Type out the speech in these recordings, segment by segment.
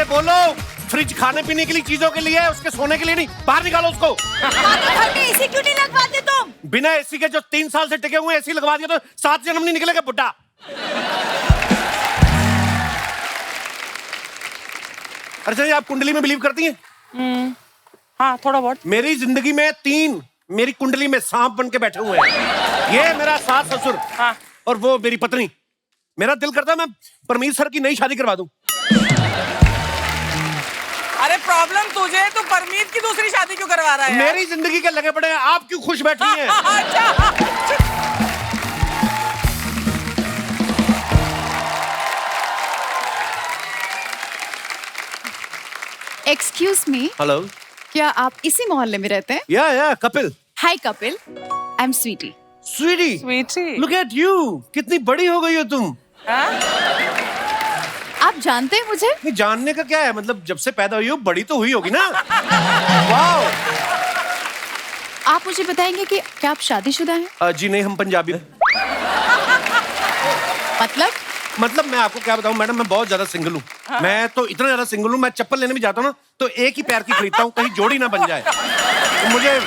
से बोलो फ्रिज खाने पीने के लिए चीजों के लिए है, उसके सोने के लिए नहीं। बाहर निकालो उसको। घर में एसी क्यों नहीं लगवाते तुम? बिना एसी के जो 3 साल से टिके हुए एसी लगवा दिया तो 7 जन्म नहीं निकलेगा बुड्ढा। अच्छा, आप कुंडली में बिलीव करती हैं? हाँ, थोड़ा बहुत। मेरी जिंदगी में 3 मेरी कुंडली में सांप बन के बैठे हुए हैं। ये मेरा सास ससुर, हाँ। और वो मेरी पत्नी। मेरा दिल करता है मैं परमीत सर की नई शादी करवा दूं। अरे प्रॉब्लम तुझे है, तू परमीत की दूसरी शादी क्यों करवा रहा है? मेरी जिंदगी के लगे पड़े हैं, आप क्यों खुश बैठी हैं? एक्सक्यूज मी, हेलो, क्या आप इसी मोहल्ले में रहते हैं? या Kapil. Hi Kapil, I am Sweety. Sweety, Sweety, look at you, कितनी बड़ी हो गई हो तुम। आप जानते हैं मुझे? नहीं, जानने का क्या है, मतलब जब से पैदा हुई हो बड़ी तो हुई होगी ना। वाओ। आप मुझे बताएंगे कि क्या आप शादीशुदा हैं? जी नहीं, हम पंजाबी। मतलब मैं आपको क्या बताऊं मैडम, मैं बहुत ज्यादा सिंगल हूँ। मैं तो इतना ज्यादा सिंगल हूँ, मैं चप्पल लेने भी जाता हूँ ना तो एक ही पैर की खरीदता हूँ, कहीं जोड़ी ना बन जाए। तो मुझे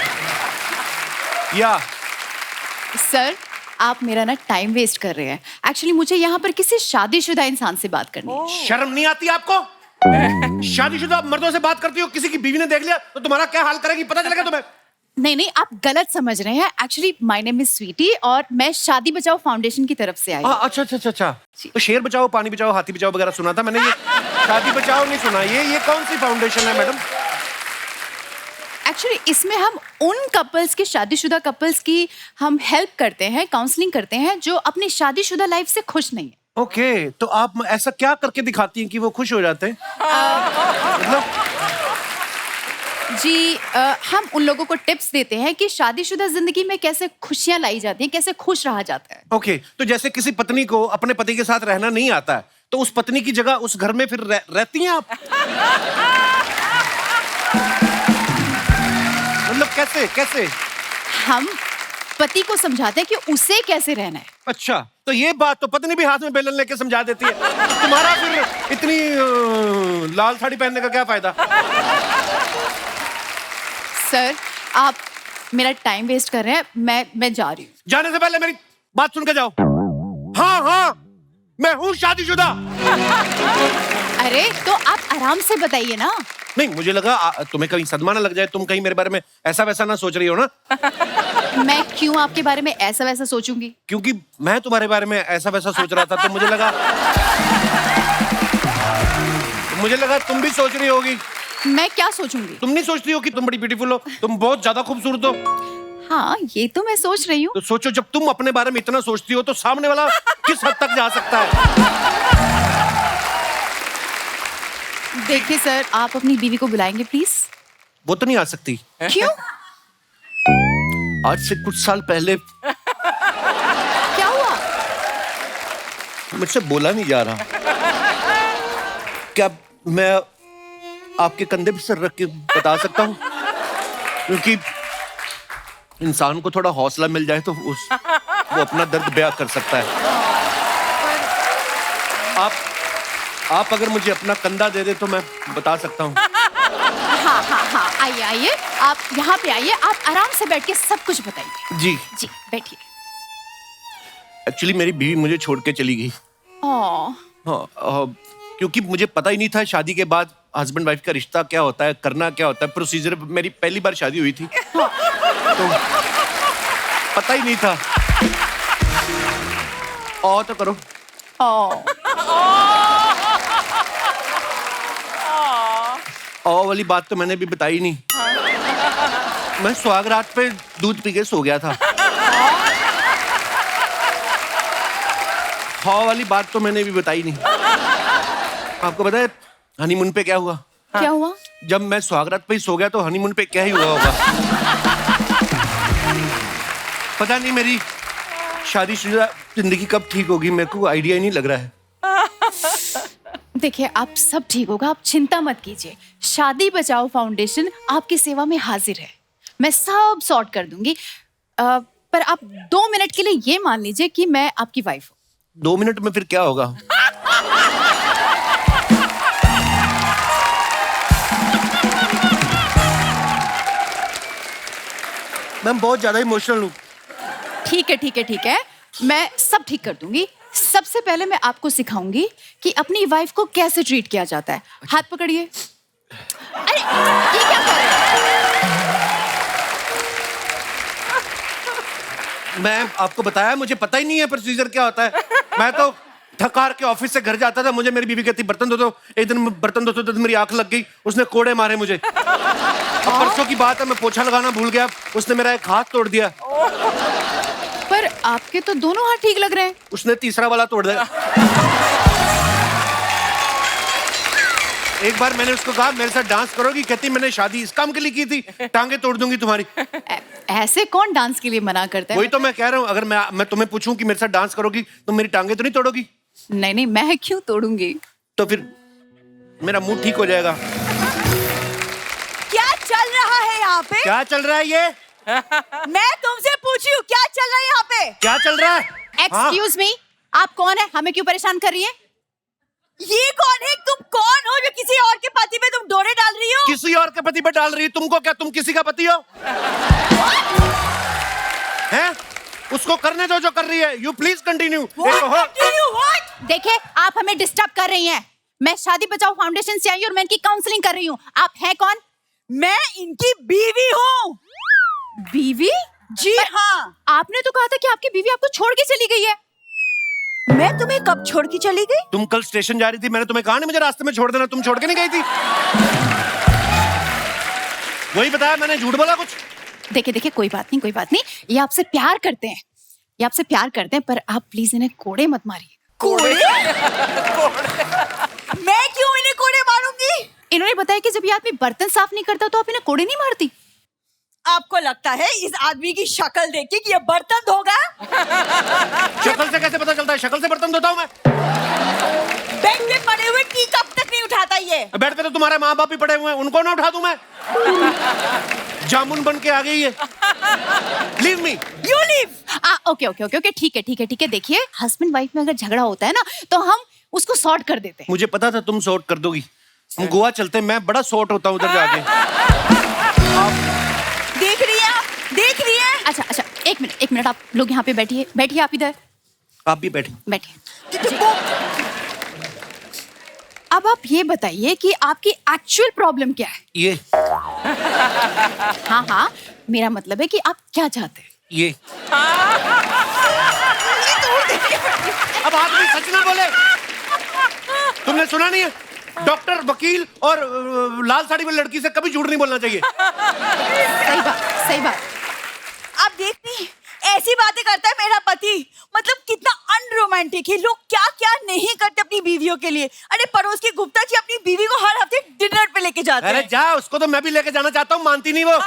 या सर, आप मेरा ना टाइम वेस्ट कर रहे हैं। एक्चुअली मुझे यहाँ पर किसी शादीशुदा इंसान से बात करनी है। शर्म नहीं आती आपको? शादीशुदा मर्दों से बात करती हो, किसी की बीवी ने देख लिया तो तुम्हारा क्या हाल करेगी, पता चलेगा तुम्हें? नहीं, आप गलत समझ रहे हैं। Actually my name is Sweety और मैं शादी बचाओ फाउंडेशन की तरफ से आई हूँ। अच्छा। तो शेर बचाओ, पानी बचाओ, हाथी बचाओ वगैरह सुना था मैंने, ये शादी बचाओ नहीं सुना। ये कौन सी फाउंडेशन है मैडम? एक्चुअली इसमें हम उन कपल्स की, शादीशुदा कपल्स की हम हेल्प करते हैं, काउंसलिंग करते हैं जो अपनी शादीशुदा लाइफ से खुश नहीं है। ओके, तो आप ऐसा क्या करके दिखाती हैं कि वो खुश हो जाते हैं? मतलब जी, हम उन लोगों को टिप्स देते हैं कि शादीशुदा जिंदगी में कैसे खुशियां लाई जाती हैं, कैसे खुश रहा जाता है। ओके, तो जैसे किसी पत्नी को अपने पति के साथ रहना नहीं आता है तो उस पत्नी की जगह उस घर में फिर रहती हैं आप? मतलब कैसे? हम पति को समझाते हैं कि उसे कैसे रहना है। अच्छा, तो ये बात तो पत्नी भी हाथ में बेलन लेके समझा देती है। तुम्हारा फिर इतनी लाल साड़ी पहनने का क्या फायदा? सर, आप मेरा टाइम वेस्ट कर रहे हैं। मैं जा रही हूँ। जाने से पहले मेरी बात सुन के जाओ। हाँ, मैं हूँ शादीशुदा। अरे तो आप आराम से बताइए ना। नहीं, मुझे लगा तुम्हें कहीं सदमा ना लग जाए, तुम कहीं मेरे बारे में ऐसा वैसा ना सोच रही हो ना। मैं क्यों आपके बारे में ऐसा वैसा सोचूंगी? क्योंकि मैं तुम्हारे बारे में ऐसा वैसा सोच रहा था तो मुझे लगा तुम भी सोच रही होगी। मैं क्या सोचूंगी? तुम नहीं सोचती हो कि तुम बड़ी ब्यूटीफुल हो, तुम बहुत ज्यादा खूबसूरत हो? हाँ, ये तो मैं सोच रही हूँ। तो सोचो, जब तुम अपने बारे में इतना सोचती हो तो सामने वाला किस हद तक जा सकता है? देखिए सर, आप अपनी बीवी को बुलाएंगे प्लीज? वो तो नहीं आ सकती। क्यों? आज से कुछ साल पहले क्या हुआ? मुझसे बोला नहीं जा रहा। क्या मैं आपके कंधे पर सर रख के बता सकता हूँ? क्योंकि इंसान को थोड़ा हौसला मिल जाए तो वो अपना दर्द बयां कर सकता है। आप अगर मुझे अपना कंधा दे दे तो मैं बता सकता हूँ। हाँ, आइए, आप यहाँ पे आइए, आप आराम से बैठ के सब कुछ बताइए। जी, बैठिए। एक्चुअली मेरी बीवी मुझे छोड़ के चली गई। हाँ, क्योंकि मुझे पता ही नहीं था शादी के बाद हस्बैंड वाइफ का रिश्ता क्या होता है, करना क्या होता है, प्रोसीजर। मेरी पहली बार शादी हुई थी तो पता ही नहीं था। तो करो। वाली बात तो मैंने भी बताई नहीं। मैं सुहाग रात पे दूध पी के सो गया था। वाली बात तो मैंने भी बताई नहीं। आपको पता है हनीमून पे क्या हुआ? क्या हुआ? जब मैं सुहाग रात पे ही सो गया तो हनीमून पे क्या ही हुआ होगा। पता नहीं मेरी शादीशुदा जिंदगी कब ठीक होगी, मेरे को आइडिया ही नहीं लग रहा है। देखिए, आप सब ठीक होगा, आप चिंता मत कीजिए। शादी बचाओ फाउंडेशन आपकी सेवा में हाजिर है। मैं सब सॉर्ट कर दूंगी। पर आप 2 मिनट के लिए ये मान लीजिए कि मैं आपकी वाइफ हूँ। 2 मिनट में फिर क्या होगा? मैं बहुत ज्यादा इमोशनल हूँ। ठीक है ठीक है ठीक है, मैं सब ठीक कर दूंगी। सबसे पहले मैं आपको सिखाऊंगी कि अपनी वाइफ को कैसे ट्रीट किया जाता है। हाथ पकड़िए। अरे ये क्या कर रहे हैं? मैं आपको बताया, मुझे पता ही नहीं है प्रोसीजर क्या होता है। मैं तो थकार के ऑफिस से घर जाता था, मुझे मेरी बीवी कहती बर्तन धो दो। एक दिन बर्तन धोते तो मेरी आंख लग गई, उसने कोड़े मारे मुझे। अब परसों की बात है, मैं पोछा लगाना भूल गया, उसने मेरा एक हाथ तोड़ दिया। पर आपके तो दोनों हाथ ठीक लग रहे हैं। उसने तीसरा वाला तोड़ दिया। एक बार मैंने उसको कहा मेरे साथ डांस करोगी, कहती मैंने शादी इस काम के लिए की थी, टांगे तोड़ दूंगी तुम्हारी। ऐसे कौन डांस के लिए मना करता है? वही तो मैं कह रहा हूँ, अगर मैं तुम्हें पूछूं कि मेरे साथ डांस करोगी तो मेरी टांगे तो नहीं तोड़ोगी? नहीं नहीं, मैं क्यों तोड़ूंगी? तो फिर मेरा मूड ठीक हो जाएगा। क्या चल रहा है यहाँ पे? क्या चल रहा है ये? मैं तुमसे पूछी हूँ क्या चल रहा है यहाँ पे? क्या चल रहा है? एक्सक्यूज मी, आप कौन है? हमें क्यों परेशान कर रही है? ये कौन है? तुम कौन हो जो किसी और के पति पे तुम डोरे डाल रही हो? किसी और के पति पे डाल रही है? तुमको क्या, तुम किसी का पति हो? हैं? उसको करने दो जो कर रही है। You please continue. देखिए, आप हमें डिस्टर्ब कर रही हैं। मैं शादी बचाओ फाउंडेशन से आई हूँ और मैं इनकी काउंसलिंग कर रही हूँ। आप हैं कौन? मैं इनकी बीवी हूँ। बीवी? जी हाँ। आपने तो कहा था कि आपकी बीवी आपको छोड़ के चली गई है। मैं तुम्हें कब छोड़ के चली गई? तुम कल स्टेशन जा रही थी, मैंने तुम्हें कहा नहीं मुझे रास्ते में छोड़ देना, तुम छोड़ के नहीं गई थी? वही बताया मैंने, झूठ बोला कुछ? देखिए देखिए, कोई बात नहीं कोई बात नहीं, ये आपसे प्यार करते हैं, ये आपसे प्यार करते हैं, पर आप प्लीज इन्हें कोड़े मत मारिए। कोड़े? मैं क्यों इन्हें कोड़े मारूंगी? इन्होंने बताया कि जब ये आदमी बर्तन साफ नहीं करता तो आप इन्हें कोड़े नहीं मारती। आपको लगता है इस आदमी की शक्ल देख के कि ये बर्तन धोगा? शक्ल से कैसे पता चलता है? शक्ल से बर्तन धोता हूँ मैं। बेड पे पड़े हुए टी कप तक नहीं उठाता ये। बेड पे तो तुम्हारे माँ बाप भी पड़े हुए हैं, उनको ना उठा दूं मैं? जामुन बन के आ गई है। Leave me. You leave. Okay okay okay okay, ठीक है ठीक है ठीक है। देखिए, हस्बैंड वाइफ में अगर झगड़ा होता है ना तो हम उसको सॉर्ट कर देते हैं। मुझे पता था तुम सॉर्ट कर दोगी। हम गोवा चलते, मैं बड़ा सॉर्ट होता हूँ उधर जाके। देख रही है आप? देख रही है? अच्छा अच्छा, एक मिनट, आप लोग यहाँ पे बैठिए, बैठिए आप इधर आप भी बैठे। बैठिए। अब आप ये बताइए कि आपकी एक्चुअल प्रॉब्लम क्या है? ये हाँ हाँ, मेरा मतलब है कि आप क्या चाहते हैं? ये अब आदमी सच ना बोले। तुमने सुना नहीं है? डॉक्टर, वकील और लाल साड़ी वाली लड़की से कभी झूठ नहीं बोलना चाहिए। सही बात, सही बात। आप देखती ऐसी बातें करता है मेरा पति, मतलब कितना अनरोमांटिक है। लोग क्या क्या नहीं करते अपनी बीवियों के लिए। अरे पड़ोस की गुप्ता जी अपनी बीवी को हर हफ्ते डिनर पे लेके जाते हैं। अरे जा, उसको तो मैं भी लेके जाना चाहता हूँ, मानती नहीं वो।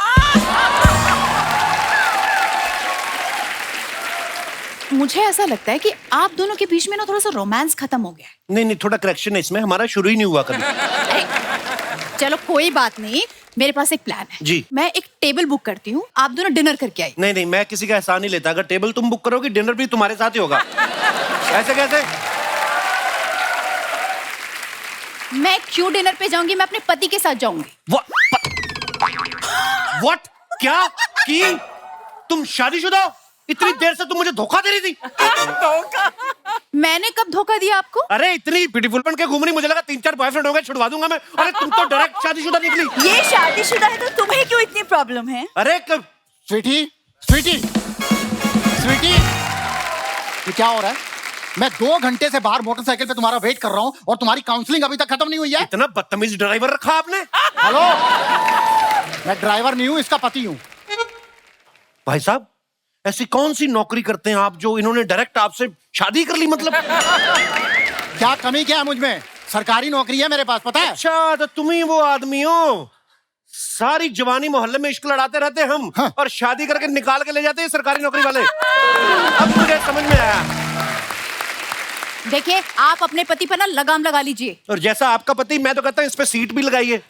मुझे ऐसा लगता है कि आप दोनों के बीच में ना थोड़ा सा रोमांस खत्म हो गया है। नहीं नहीं, थोड़ा करेक्शन है इसमें, हमारा शुरू ही नहीं हुआ कभी। अरे चलो कोई बात नहीं, मेरे पास एक प्लान है जी। मैं एक टेबल बुक करती हूँ, आप दोनों डिनर करके आइए। नहीं नहीं, मैं किसी का एहसान नहीं लेता। अगर टेबल तुम बुक करोगी, डिनर भी तुम्हारे साथ ही होगा। ऐसे कैसे? मैं क्यों डिनर पे जाऊंगी? मैं अपने पति के साथ जाऊंगी। What? क्या की? तुम शादीशुदा हो? इतनी देर से तुम मुझे धोखा दे रही थी। मैंने कब धोखा दिया आपको? अरे इतनी ब्यूटीफुल बन के घूम रही, मुझे लगा 3-4 बॉयफ्रेंड हो गए, छुड़वा दूंगा मैं। अरे तुम तो डायरेक्ट शादीशुदा निकली। ये शादीशुदा है तो तुम्हें क्यों इतनी प्रॉब्लम है? अरे स्वीटी, स्वीटी, स्वीटी, ये क्या हो रहा है? मैं 2 घंटे से बाहर मोटरसाइकिल पे तुम्हारा वेट कर रहा हूँ और तुम्हारी काउंसलिंग अभी तक खत्म नहीं हुई है। इतना बदतमीज ड्राइवर रखा आपने। हेलो, मैं ड्राइवर नहीं हूँ, इसका पति हूँ। भाई साहब, ऐसी कौन सी नौकरी करते हैं आप जो इन्होंने डायरेक्ट आपसे शादी कर ली? मतलब क्या कमी क्या है मुझ में? सरकारी नौकरी है मेरे पास, पता है? अच्छा, तो तुम ही वो आदमी हो। सारी जवानी मोहल्ले में इश्क लड़ाते रहते हम, हाँ। और शादी करके निकाल के ले जाते हैं सरकारी नौकरी वाले। अब मुझे समझ में आया। देखिए, आप अपने पति पर ना लगाम लगा लीजिए। और जैसा आपका पति, मैं तो कहता हूँ इस पे सीट भी लगाइए।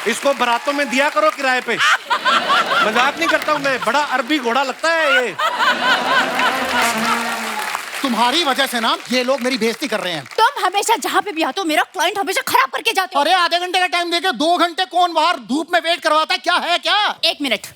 इसको बारातों में दिया करो किराए पे। मजाक नहीं करता हूँ मैं, बड़ा अरबी घोड़ा लगता है ये। तुम्हारी वजह से ना ये लोग मेरी बेइज्जती कर रहे हैं। तुम हमेशा जहाँ पे भी आते हो मेरा क्लाइंट हमेशा खराब करके जाते हो। अरे आधे घंटे का टाइम देके 2 घंटे कौन बाहर धूप में वेट करवाता है? क्या है क्या? 1 मिनट।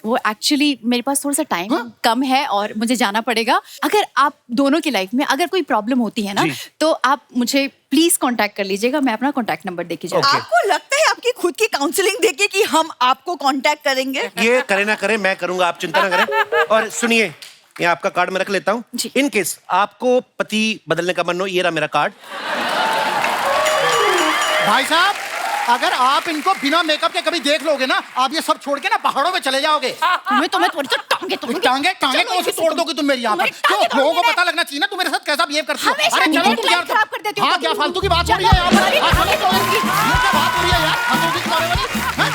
वो एक्चुअली मेरे पास थोड़ा सा टाइम कम है और मुझे जाना पड़ेगा। अगर आप दोनों की लाइफ में अगर कोई प्रॉब्लम होती है ना तो आप मुझे प्लीज कांटेक्ट कर लीजिएगा। मैं अपना कांटेक्ट नंबर देके जाऊंगी। आपको लगता है आपकी खुद की काउंसलिंग देके कि हम आपको कांटेक्ट करेंगे? ये करे ना करे, मैं करूंगा, आप चिंता ना करें। और सुनिए, ये आपका कार्ड मैं रख लेता हूँ। इन केस आपको पति बदलने का मन हो, ये रहा मेरा कार्ड। भाई साहब, अगर आप इनको बिना मेकअप के कभी देख लोगे ना, आप ये सब छोड़ के ना पहाड़ों में चले जाओगे। तुम्हें थोड़ी सी टांगे टांगे कौन सी तोड़ दोगी तुम मेरी यहाँ पर? क्यों? लोगों को पता लगना चाहिए ना तुम मेरे साथ कैसा बिहेव करती हो। अरे चलो तुम यार, खराब कर देती हो। हाँ, क्या फालतू की बात हो रही है यहाँ पर? ये क्या बात हो रही है यार? फालतू की बातें वाली, हैं?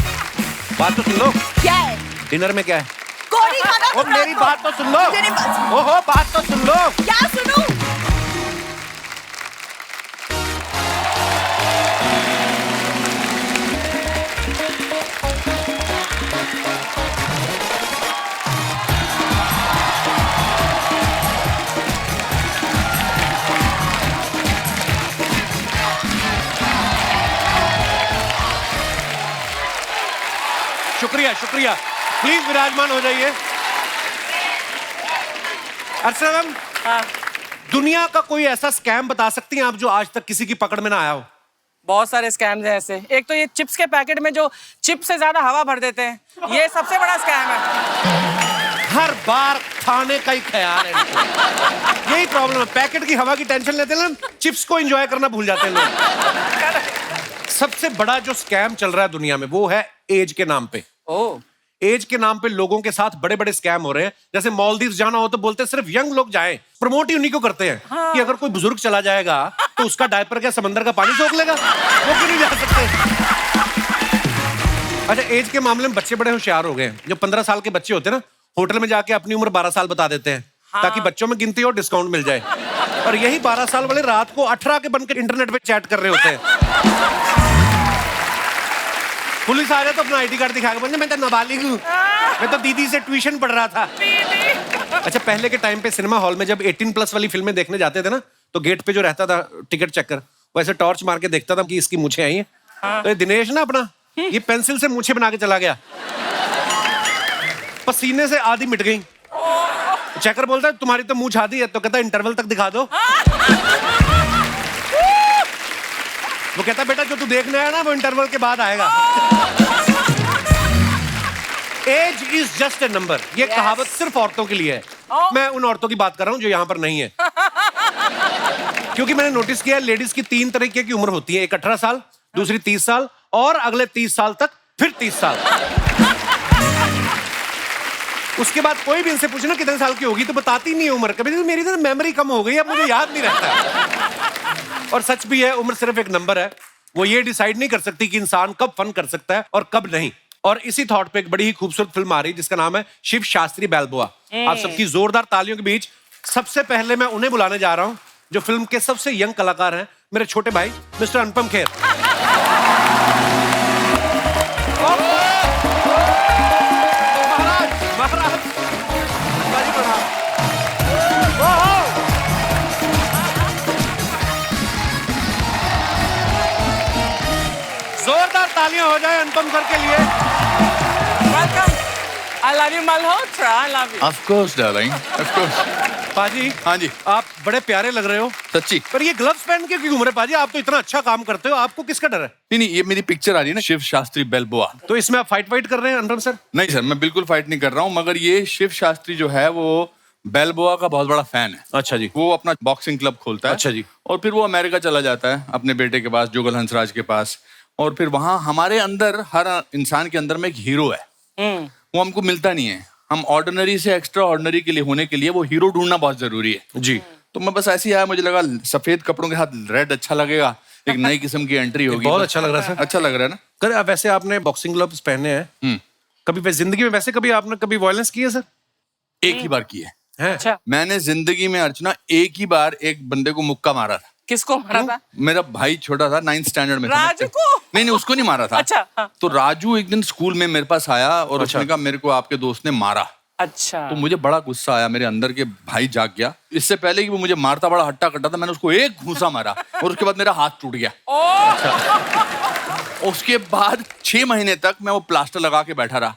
बात तो सुन लो। क्या है? डिनर में क्या है? कोरी खाना। ओ मेरी बात तो सुन लो। मेरी बात- ओहो, बात तो सुन लो। क्या सुनूं? शुक्रिया शुक्रिया, प्लीज विराजमान हो जाइए। अर्चना मैम, दुनिया का कोई ऐसा स्कैम बता सकती हैं आप जो आज तक किसी की पकड़ में ना आया हो? बहुत सारे स्कैम्स हैं ऐसे। एक तो ये चिप्स के पैकेट में जो चिप्स से ज्यादा हवा भर देते हैं, ये सबसे बड़ा स्कैम है। हर बार खाने का ही ख्याल है इनको। यही प्रॉब्लम है, पैकेट की हवा की टेंशन लेते हैं ना, चिप्स को एंजॉय करना भूल जाते हैं लोग। सबसे बड़ा जो स्कैम चल रहा है दुनिया में वो है एज के नाम पे। एज के नाम पे लोगों के साथ बड़े बड़े स्कैम हो रहे हैं। जैसे मालदीव जाना हो तो बोलते हैं सिर्फ यंग लोग जाएं, प्रमोट ही उन्हीं को करते हैं। कि अगर कोई बुजुर्ग चला जाएगा तो उसका डायपर क्या समंदर का पानी सोख लेगा? वो क्यों नहीं जा सकते? अच्छा, एज के मामले में बच्चे बड़े होशियार हो गए। जो 15 साल के बच्चे होते हैं ना, होटल में जाके अपनी उम्र 12 साल बता देते हैं ताकि बच्चों में गिनती और डिस्काउंट मिल जाए। और यही 12 साल वाले रात को 18 के बनकर इंटरनेट पे चैट कर रहे होते हैं। पुलिस आ जाए तो अपना आईडी कार्ड दिखा के बोलते मैं तो नाबालिग हूँ, मैं तो दीदी से ट्यूशन पढ़ रहा था। अच्छा, पहले के टाइम पे सिनेमा हॉल में जब 18+ वाली फिल्में देखने जाते थे ना, तो गेट पे जो रहता था टिकट चेकर, वैसे टॉर्च मार के देखता था कि इसकी मूछें आई हैं। तो ये दिनेश ना अपना ये पेंसिल से मूछें बना के चला गया, पसीने से आधी मिट गई। चेकर बोलता है तुम्हारी तो मूछ आधी है, तो कहता इंटरवल तक दिखा दो। वो कहता बेटा जो तू देखने आया ना वो इंटरवल के बाद आएगा। Age is just a number, ये कहावत सिर्फ औरतों के लिए है। मैं उन औरतों की बात कर रहा हूं जो यहां पर नहीं है। क्योंकि मैंने नोटिस किया लेडीज की 3 तरीके की उम्र होती है। एक 18 साल, दूसरी 30 साल और अगले 30 साल तक फिर 30 साल। उसके बाद कोई भी इनसे पूछना कितने साल की होगी तो बताती नहीं है उम्र। कभी मेरी तो मेमोरी कम हो गई, अब मुझे याद नहीं रहता। और सच भी है, उम्र सिर्फ एक नंबर है। वो ये डिसाइड नहीं कर सकती कि इंसान कब फन कर सकता है और कब नहीं। और इसी थॉट पे एक बड़ी ही खूबसूरत फिल्म आ रही है जिसका नाम है शिव शास्त्री बैल्बोआ। आप सबकी जोरदार तालियों के बीच सबसे पहले मैं उन्हें बुलाने जा रहा हूं जो फिल्म के सबसे यंग कलाकार हैं, मेरे छोटे भाई मिस्टर अनुपम खेर। जोरदार तालियां हो जाए अनुपम सर के लिए। Welcome. I love you Malhotra, I love you. Of course, darling. Of course. पाजी, हाँ जी। आप बड़े प्यारे लग रहे हो। सच्ची? पर ये ग्लव्स पहन के क्यों घूम रहे पाजी? आप तो इतना अच्छा काम करते हो, आपको किसका डर है? नहीं नहीं, ये मेरी पिक्चर आ रही है ना, शिव शास्त्री बेल्बोआ। तो इसमें आप फाइट वाइट कर रहे हैं अनुपम सर? नहीं सर, मैं बिल्कुल फाइट नहीं कर रहा हूँ, मगर ये शिव शास्त्री जो है वो बेल्बोआ का बहुत बड़ा फैन है। अच्छा जी। वो अपना बॉक्सिंग क्लब खोलता है। अच्छा जी। और फिर वो अमेरिका चला जाता है अपने बेटे के पास, जुगल हंसराज के पास। और फिर वहां हमारे अंदर, हर इंसान के अंदर में एक हीरो है। वो हमको मिलता नहीं है। हम ऑर्डिनरी से एक्स्ट्रा ऑर्डिनरी के लिए होने के लिए वो हीरो ढूंढना बहुत जरूरी है जी। तो मैं बस ऐसे ही आया, मुझे लगा सफेद कपड़ों के साथ रेड अच्छा लगेगा, एक नई किस्म की एंट्री होगी। बहुत अच्छा लग रहा है सर। अच्छा लग रहा है ना? कर वैसे आपने बॉक्सिंग ग्लव्स पहने हैं, कभी जिंदगी में वैसे कभी आपने कभी वायलेंस की है सर? एक ही बार की है। अच्छा, मैंने जिंदगी में अर्चना एक ही बार एक बंदे को मुक्का मारा था। किसको मारा था? मेरा भाई छोटा था, 9th स्टैंडर्ड में था। राजू को? नहीं, उसको नहीं मारा था। अच्छा, हाँ। तो राजू एक दिन स्कूल में मेरे पास आया और उसने कहा मेरे को आपके दोस्त ने मारा। अच्छा। तो मुझे बड़ा गुस्सा आया, मेरे अंदर के भाई जाग गया। इससे पहले कि वो मुझे मारता बड़ा हट्टा कट्टा था, मैंने उसको एक घूंसा मारा और उसके बाद मेरा हाथ टूट गया। उसके बाद 6 महीने तक मैं वो प्लास्टर लगा के बैठा रहा।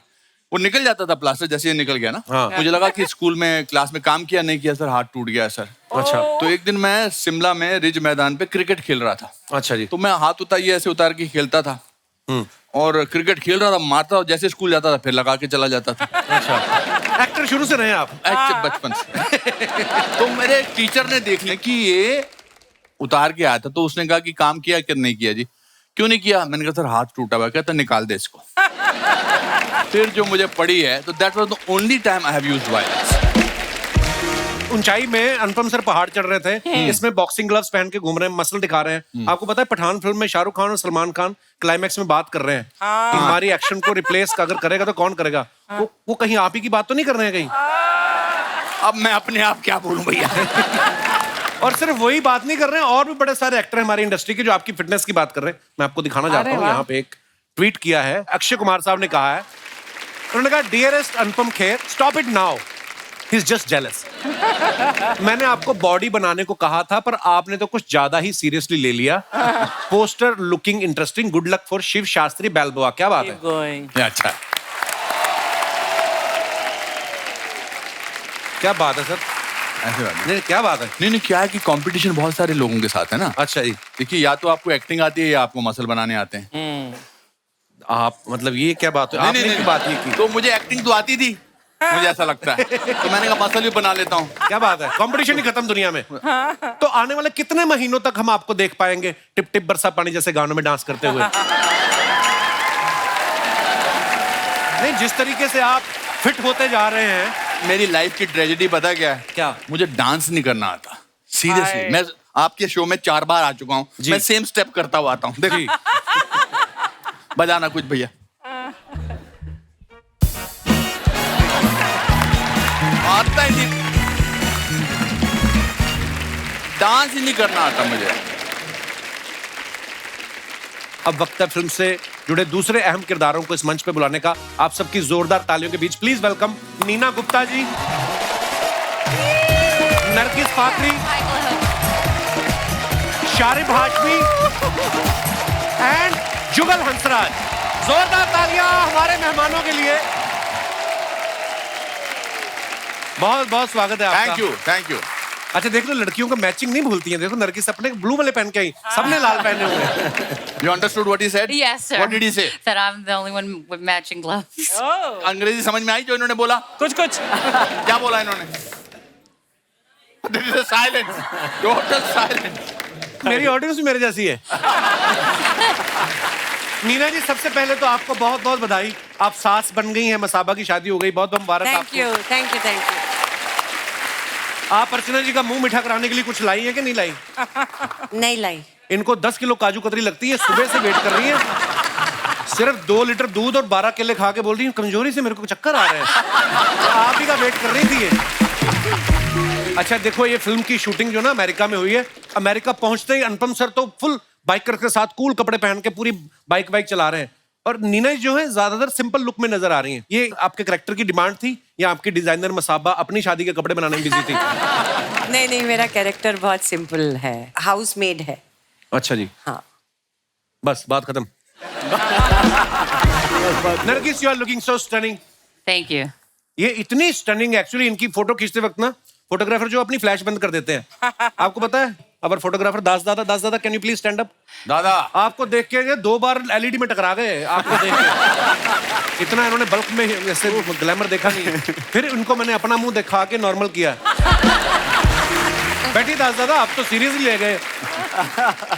वो निकल जाता था प्लास्टर, जैसे ये निकल गया ना, हाँ। मुझे लगा कि स्कूल में क्लास में काम किया नहीं किया सर, हाथ टूट गया सर। अच्छा। तो एक दिन मैं शिमला में रिज मैदान पे क्रिकेट खेल रहा था। अच्छा जी। तो मैं हाथ उतारिए ऐसे उतार के खेलता था और क्रिकेट खेल रहा था, मारता और जैसे स्कूल जाता था फिर लगा के चला जाता था। अच्छा, एक्टर शुरू से रहे आप? बचपन से। तो मेरे टीचर ने देख लिया कि ये उतार के आया था, तो उसने कहा कि काम किया कि नहीं किया जी? क्यों नहीं किया? मैंने कहा सर हाथ टूटा हुआ है। कहता निकाल दे इसको। फिर जो मुझे पड़ी है, तो that was the only time I have used violence. ऊंचाई में अनुपम सर पहाड़ चढ़ रहे थे, इसमें बॉक्सिंग ग्लव्स पहन के घूम रहे हैं, मसल दिखा रहे हैं। आपको पता है पठान फिल्म में शाहरुख खान और सलमान खान क्लाइमैक्स में बात कर रहे हैं कि हमारी एक्शन को रिप्लेस अगर करेगा तो कौन करेगा? वो कहीं आप ही की बात तो नहीं कर रहे हैं कहीं? अब मैं अपने आप क्या बोलूं भैया। और सिर्फ वही बात नहीं कर रहे हैं, और भी बड़े सारे एक्टर हैं हमारी इंडस्ट्री के जो आपकी फिटनेस की बात कर रहे हैं। मैं आपको दिखाना चाहता हूँ, यहाँ पे एक ट्वीट किया है, अक्षय कुमार साहब ने कहा है, उन्होंने कहा dearest Anupam Kher, stop it now, he is just jealous. मैंने आपको बॉडी बनाने को कहा था पर आपने तो कुछ ज्यादा ही सीरियसली ले लिया। Poster looking interesting, good luck for Shiv Shastri Balboa. क्या बात है? Going. अच्छा, क्या बात है सर? ऐसे बात नहीं क्या बात है? नहीं, क्या है कि कंपटीशन बहुत सारे लोगों के साथ है ना। अच्छा जी। देखिए, या तो आपको एक्टिंग आती है या आपको मसल बनाने आते हैं। आप मतलब ये क्या बात है? आपने की बात ये की? तो मुझे एक्टिंग तो आती थी, मुझे ऐसा लगता है, तो मैंने कहा मसल भी बना लेता हूँ। क्या बात है? कंपटीशन ही खत्म दुनिया में। तो आने वाले कितने महीनों तक हम आपको देख पाएंगे टिप टिप बरसा पानी जैसे गानों में डांस करते हुए? नहीं, जिस तरीके से आप फिट होते जा रहे हैं। मेरी लाइफ की ट्रेजेडी पता क्या है? क्या? मुझे डांस नहीं करना आता, सीरियसली। मैं आपके शो में 4 बार आ चुका हूँ, मैं सेम स्टेप करता हुआ आता हूँ। देखिए, बजाना कुछ भैया। आता ही नहीं, डांस ही नहीं करना आता मुझे। अब वक्त है फिल्म से जुड़े दूसरे अहम किरदारों को इस मंच पे बुलाने का। आप सबकी जोरदार तालियों के बीच please welcome Neena Gupta ji, Nargis Fakhri, Sharib Hashmi and Jugal Hansraj. जोरदार तालियां हमारे मेहमानों के लिए। बहुत बहुत स्वागत है आपका। Thank you. अच्छा देख लो, लड़कियों का मैचिंग नहीं भूलती हैं। देखो नरगिस अपने ब्लू वाले पहन के आई, सबने लाल पहने हुए हैं। You understood what he said? Yes, sir. What did he say? That I'm the only one with matching gloves. अंग्रेजी समझ में आई जो इन्होंने बोला? कुछ क्या बोला इन्होंने? There is a silence. Total silence. मेरी ऑडियंस भी मेरे जैसी है। नीना जी, सबसे पहले तो आपको बहुत बहुत बधाई, आप सास बन गई हैं, मसाबा की शादी हो गई, बहुत बहुत मुबारक आपको। Thank you. आप अर्चना जी का मुंह मीठा कराने के लिए कुछ लाई है कि नहीं लाई? नहीं लाई। इनको 10 किलो काजू कतरी लगती है, सुबह से वेट कर रही है। सिर्फ 2 लीटर दूध और 12 केले खा के बोल रही हूँ कमजोरी से मेरे को चक्कर आ रहे हैं। तो आप ही का वेट कर रही थी ये। अच्छा देखो, ये फिल्म की शूटिंग जो ना अमेरिका में हुई है, अमेरिका पहुंचते ही अनुपम सर तो फुल बाइकर के साथ कूल कपड़े पहन के पूरी बाइक चला रहे हैं, और नीना जी जो है ज्यादातर सिंपल लुक में नजर आ रही हैं। ये आपके कैरेक्टर की डिमांड थी या आपकी डिजाइनर मसाबा अपनी शादी के कपड़े बनाने में बिजी थी? नहीं, मेरा कैरेक्टर बहुत सिंपल है, हाउस मेड है। अच्छा जी, हाँ। बस बात खत्म। Nargis, you are looking so stunning. Thank you. ये इतनी स्टनिंग, एक्चुअली इनकी फोटो खींचते वक्त ना फोटोग्राफर जो अपनी फ्लैश बंद कर देते हैं। आपको पता है? अगर फोटोग्राफर दास दादा can you please stand up? दादा, आपको देख के 2 बार एलईडी में टकरा गए आपको देख के। इतना इन्होंने बल्क में ऐसे ग्लैमर देखा नहीं। फिर उनको मैंने अपना मुंह दिखा के नॉर्मल किया। बैठी दास दादा, आप तो सीरियसली ले गए।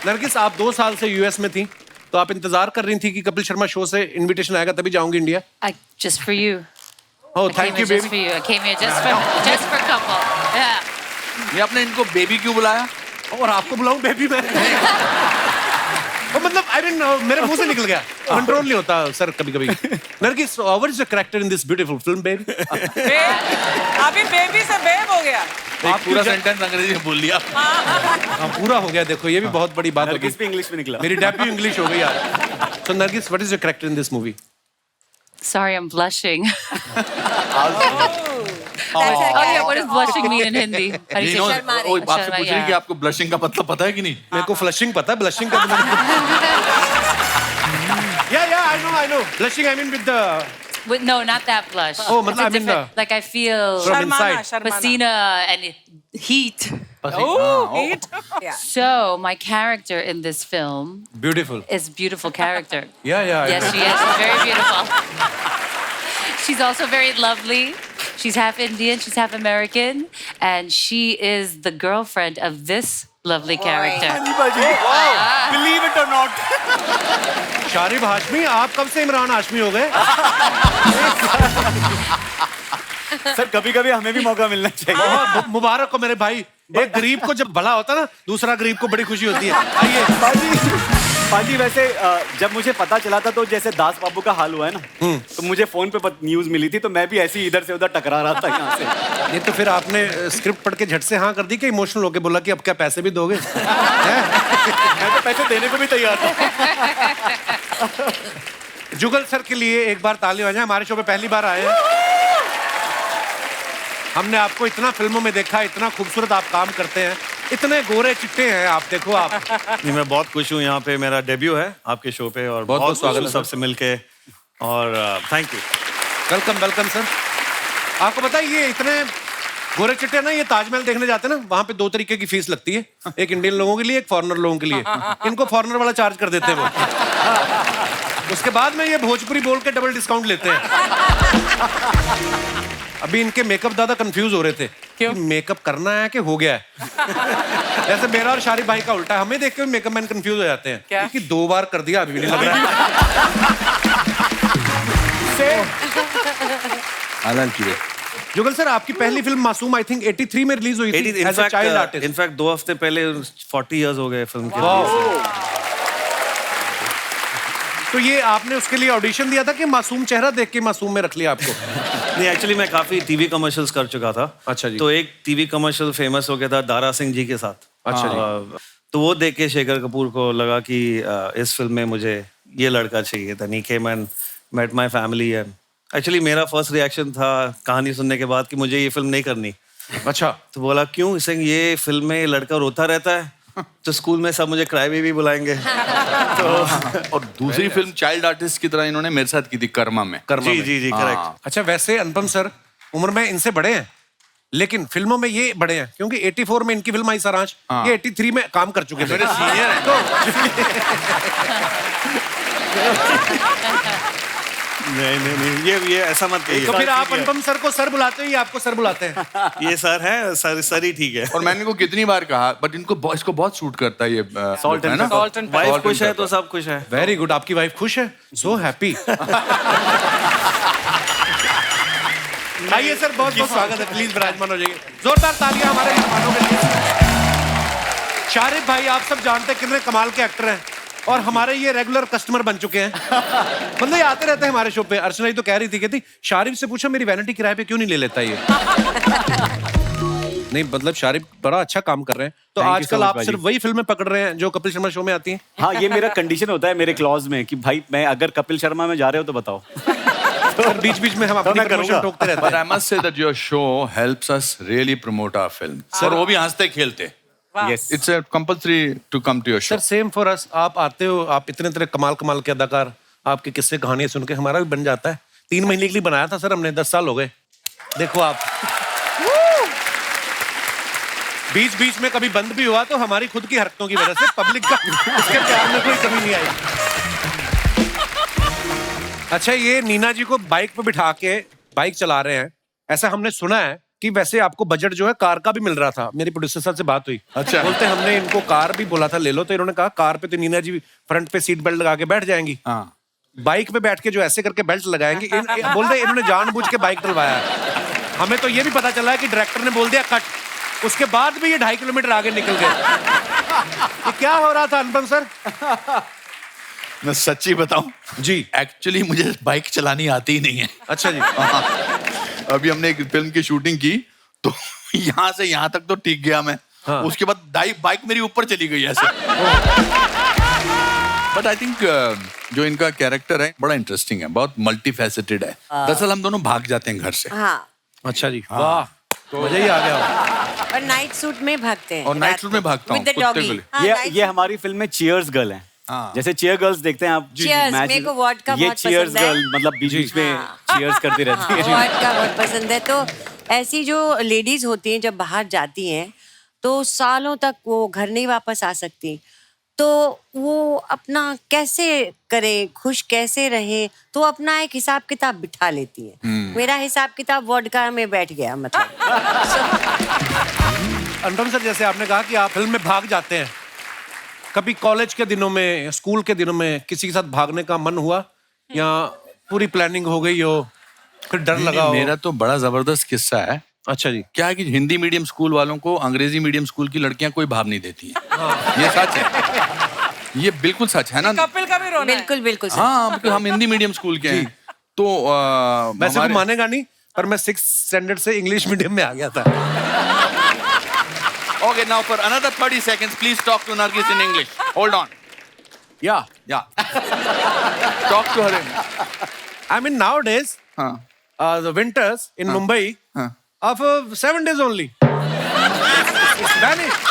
नरगिस, आप 2 साल से यूएस में थी, तो आप इंतजार कर रही थी कि कपिल शर्मा शो से इनविटेशन आएगा तभी जाऊंगी India. Just for you. Oh, I thank came you here just for baby. you. I came here just for couple. Yeah. ये आपने इनको बेबी क्यों बुलाया? और आपको बुलाऊं बेबी मैं? वो मतलब आई डिडंट नो, मेरे मुंह से निकल गया, कंट्रोल नहीं होता सर कभी-कभी। Nargis, what is your character in this beautiful film baby? अभी बेबी से बेब हो गया। एक पूरा सेंटेंस अंग्रेजी में बोल लिया। हाँ, पूरा हो गया। देखो ये भी बहुत बड़ी बात होगी। नरगिस भी इंग्लिश में निकला। मेरी डेब्यू इंग्लिश हो गई यार। So Nargis, what is your character in this movie? Sorry, I'm blushing. Oh yeah, what does blushing mean in Hindi? How do you You say know, Sharma रहे वो हैं। आपसे पूछ रही है कि आपको ब्लशिंग का मतलब पता है कि नहीं? मेरे को फ्लशिंग पता है, ब्लशिंग का I know. Blushing, I mean with the No, not that blush. Oh, It's matlab, a I mean different- like I feel from शर्माना inside. शर्माना pasina and heat. Ooh, heat. So my character in this film Beautiful. is beautiful character. Yeah. Yes, she is. She's very beautiful. She's also very lovely. She's half Indian, she's half American, and she is the girlfriend of this lovely character. Believe it or not. Sharib Hashmi, आप कब से इमरान हाशमी हो गए? Sir कभी कभी हमें भी मौका मिलना चाहिए। बहुत मुबारक हो मेरे भाई। एक गरीब को जब भला होता ना, दूसरा गरीब को बड़ी खुशी होती है। आइए। पाजी वैसे जब मुझे पता चला था तो जैसे दास बाबू का हाल हुआ है ना, तो मुझे फोन पे न्यूज मिली थी, तो मैं भी ऐसे ही इधर से उधर टकरा रहा था यहाँ से। नहीं तो फिर आपने स्क्रिप्ट पढ़ के झट से हाँ कर दी कि इमोशनल होके बोला कि अब क्या पैसे भी दोगे? मैं तो पैसे देने को भी तैयार था। जुगल सर के लिए एक बार ताली बजाएं, हमारे शो पे पहली बार आए हैं। हमने आपको इतना फिल्मों में देखा, इतना खूबसूरत आप काम करते हैं, इतने गोरे चिट्टे हैं आप, देखो आप। नहीं, मैं बहुत खुश हूँ, यहाँ पे मेरा डेब्यू है आपके शो पे और बहुत स्वागत है सबसे मिलके और थैंक यू। Welcome sir. आपको पता है ये इतने गोरे चिट्टे ना, ये ताजमहल देखने जाते हैं ना, वहाँ पे दो तरीके की फीस लगती है, एक इंडियन लोगों के लिए, एक फॉरेनर लोगों के लिए। इनको फॉरेनर वाला चार्ज कर देते हैं वो। उसके बाद में ये भोजपुरी बोल के डबल डिस्काउंट लेते हैं। अभी इनके मेकअप दादा कंफ्यूज हो रहे थे कि मेकअप करना है कि हो गया है। जैसे मेरा और शारिब भाई का उल्टा है, हमें देख के मेकअप मैन कंफ्यूज हो जाते हैं क्या? कि 2 बार कर दिया, अभी भी नहीं लग रहा है। जुगल सर, आपकी पहली फिल्म मासूम आई थिंक 83 में रिलीज हुई थी as a child artist. In fact 2 हफ्ते पहले 40 इयर्स हो गए फिल्म के। तो ये आपने उसके लिए ऑडिशन दिया था कि मासूम चेहरा देख के मासूम में रख लिया आपको? नहीं, एक्चुअली मैं काफी टीवी कमर्शियल्स कर चुका था। अच्छा जी। तो एक टीवी कमर्शियल फेमस हो गया था दारा सिंह जी के साथ। अच्छा जी। तो वो देख के शेखर कपूर को लगा कि इस फिल्म में मुझे ये लड़का चाहिए था। He came and met my family and actually मेरा फर्स्ट रिएक्शन था कहानी सुनने के बाद कि मुझे ये फिल्म नहीं करनी। अच्छा। तो बोला क्यों? इसे ये फिल्म में लड़का रोता रहता है तो स्कूल में सब मुझे क्राई बेबी बुलाएंगे। तो और दूसरी फिल्म चाइल्ड आर्टिस्ट की तरह इन्होंने मेरे साथ की थी कर्मा में। जी करेक्ट। अच्छा, वैसे अनुपम सर उम्र में इनसे बड़े हैं, लेकिन फिल्मों में ये बड़े हैं क्योंकि 84 में इनकी फिल्म आई सारांश, ये 83 में काम कर चुके थे। मेरे सीनियर हैं। नहीं ये ऐसा मत कहिए। तो फिर आप अनुपम सर को सर बुलाते हैं या आपको सर बुलाते हैं? ये सर है, सर ही ठीक है। और मैंने इनको कितनी बार कहा, बट इसको बहुत सूट करता है ये Salt है and ना? Salt and वाइफ Salt खुश and है तो pepper। सब खुश है। Very good. आपकी वाइफ खुश है? So happy. आइए सर, बहुत बहुत स्वागत है, प्लीज विराजमान हो जाइए। जोरदार तालियां हमारे मेहमानों के लिए। शारिब भाई, आप सब जानते हैं कितने कमाल के एक्टर हैं और हमारे ये रेगुलर कस्टमर बन चुके हैं। मतलब ये आते रहते हैं हमारे शो पे। अर्चना जी तो कह रही थी, कहती शारिब से पूछो मेरी वैनिटी किराए पे क्यों नहीं ले लेता ये। नहीं मतलब शारिब बड़ा अच्छा काम कर रहे हैं। तो Thank you आजकल so much, आप भाई। सिर्फ वही फिल्में पकड़ रहे हैं जो कपिल शर्मा शो में आती हैं? हाँ, ये मेरा कंडीशन होता है मेरे क्लॉज में कि भाई मैं अगर कपिल शर्मा में जा रहे हो तो बताओ। और बीच बीच में हम अपनी मैं प्रमोशन करूंगा। ठोकते रहते But हैं। I must say that your show helps us really promote our film. और वो भी हंसते खेलते। Yes. It's a compulsory to come to your show. Sir same for us. आप आते हो, आप इतने इतने कमाल के अदाकार, आपके किस्से कहानियां सुन के हमारा भी बन जाता है। 3 महीने के लिए बनाया था सर हमने, 10 साल हो गए। देखो आप, बीच बीच में कभी बंद भी हुआ तो हमारी खुद की हरकतों की वजह से, पब्लिक का उसके प्यार में कोई कमी नहीं आई। अच्छा, ये नीना जी को बाइक पे बिठा के बाइक चला रहे हैं, ऐसा हमने सुना है कि वैसे आपको बजट जो है कार का भी मिल रहा था। मेरी प्रोड्यूसर साहब से बात हुई। अच्छा। बोलते हमने इनको कार भी बोला था ले लो, तो इन्होंने कहा कार पे तो नीना जी फ्रंट पे सीट बेल्ट लगा के बैठ जाएंगी, हाँ। बाइक पे बैठ के जो ऐसे करके बेल्ट लगाएंगे। बोलते इन्होंने जानबूझ के बाइक डलवाया है। हमें तो ये भी पता चला है कि डायरेक्टर ने बोल दिया कट, उसके बाद भी ये 2.5 किलोमीटर आगे निकल गए। ये क्या हो रहा था अनुपम सर? मैं सच्ची बताऊं जी, एक्चुअली मुझे बाइक चलानी आती ही नहीं है। अच्छा जी। अभी हमने एक फिल्म की शूटिंग की तो यहाँ से यहाँ तक तो ठीक गया मैं। हाँ। उसके बाद बाइक मेरी ऊपर चली गई ऐसे। बट आई थिंक जो इनका कैरेक्टर है बड़ा इंटरेस्टिंग है, बहुत मल्टी फैसेटेड है। दरअसल हम दोनों भाग जाते हैं घर से। हाँ अच्छा जी, वाह, मजा ही आ गया। और नाइट सूट में भागते हैं। और नाइट सूट में भागता हूँ, With the कुत्ते doggy. को ले। हाँ, ये हमारी फिल्म में चीयर्स गर्ल है। हाँ। जैसे चीयर गर्ल्स देखते हैं आप। Cheers, मैच मेरे को वॉडका ये बहुत चीयर्स पसंद है। गर्ल मतलब बीच बीच में चीयर्स करती रहती है। वॉड का बहुत पसंद है। तो ऐसी जो लेडीज होती हैं जब बाहर जाती हैं तो सालों तक वो घर नहीं वापस आ सकती, तो वो अपना कैसे करे, खुश कैसे रहे, तो अपना एक हिसाब किताब बिठा लेती है। मेरा हिसाब किताब वॉडका में बैठ गया मतलब। अनुपम सर, जैसे आपने कहा कि आप फिल्म में भाग जाते हैं, कभी कॉलेज के दिनों में, स्कूल के दिनों में किसी के साथ भागने का मन हुआ, या पूरी प्लानिंग हो गई हो, फिर डर लगा हो? मेरा तो बड़ा जबरदस्त किस्सा है। अच्छा जी। क्या है कि हिंदी मीडियम स्कूल वालों को अंग्रेजी मीडियम स्कूल की लड़कियां कोई भाव नहीं देती हैं। ये सच है, ये बिल्कुल सच है ना। कपिल का भी रोना है। बिल्कुल बिल्कुल सच। हाँ, बिल्कुल, हम हिंदी मीडियम स्कूल के हैं। तो वैसे हमारे- वो मानेगा नहीं, पर मैं 6th स्टैंडर्ड से इंग्लिश मीडियम में आ गया था। Okay, now for another 30 seconds, please talk to Nargis in English. Hold on. Yeah. Talk to her in. I mean, nowadays, हाँ. the winters in Mumbai हाँ. are for 7 days only. It's vanished.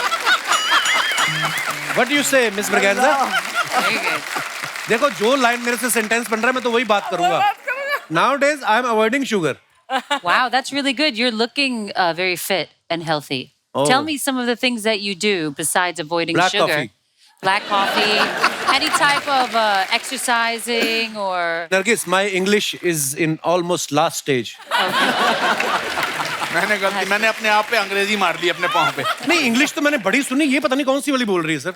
What do you say, Miss Braganza? Very good. देखो, जो line मेरे से sentence बन रहा है, मैं तो वही बात करूंगा। Nowadays, I am avoiding sugar. Wow, that's really good. You're looking very fit and healthy. Tell me some of the things that you do besides avoiding Black sugar. coffee. Black coffee. Any type of exercising or. Nargis, my English is in almost last stage. मैंने अपने आप पे अंग्रेजी मार ली अपने पाँव पे। नहीं, इंग्लिश तो मैंने बड़ी सुनी, ये पता नहीं कौन सी वाली बोल रही है sir.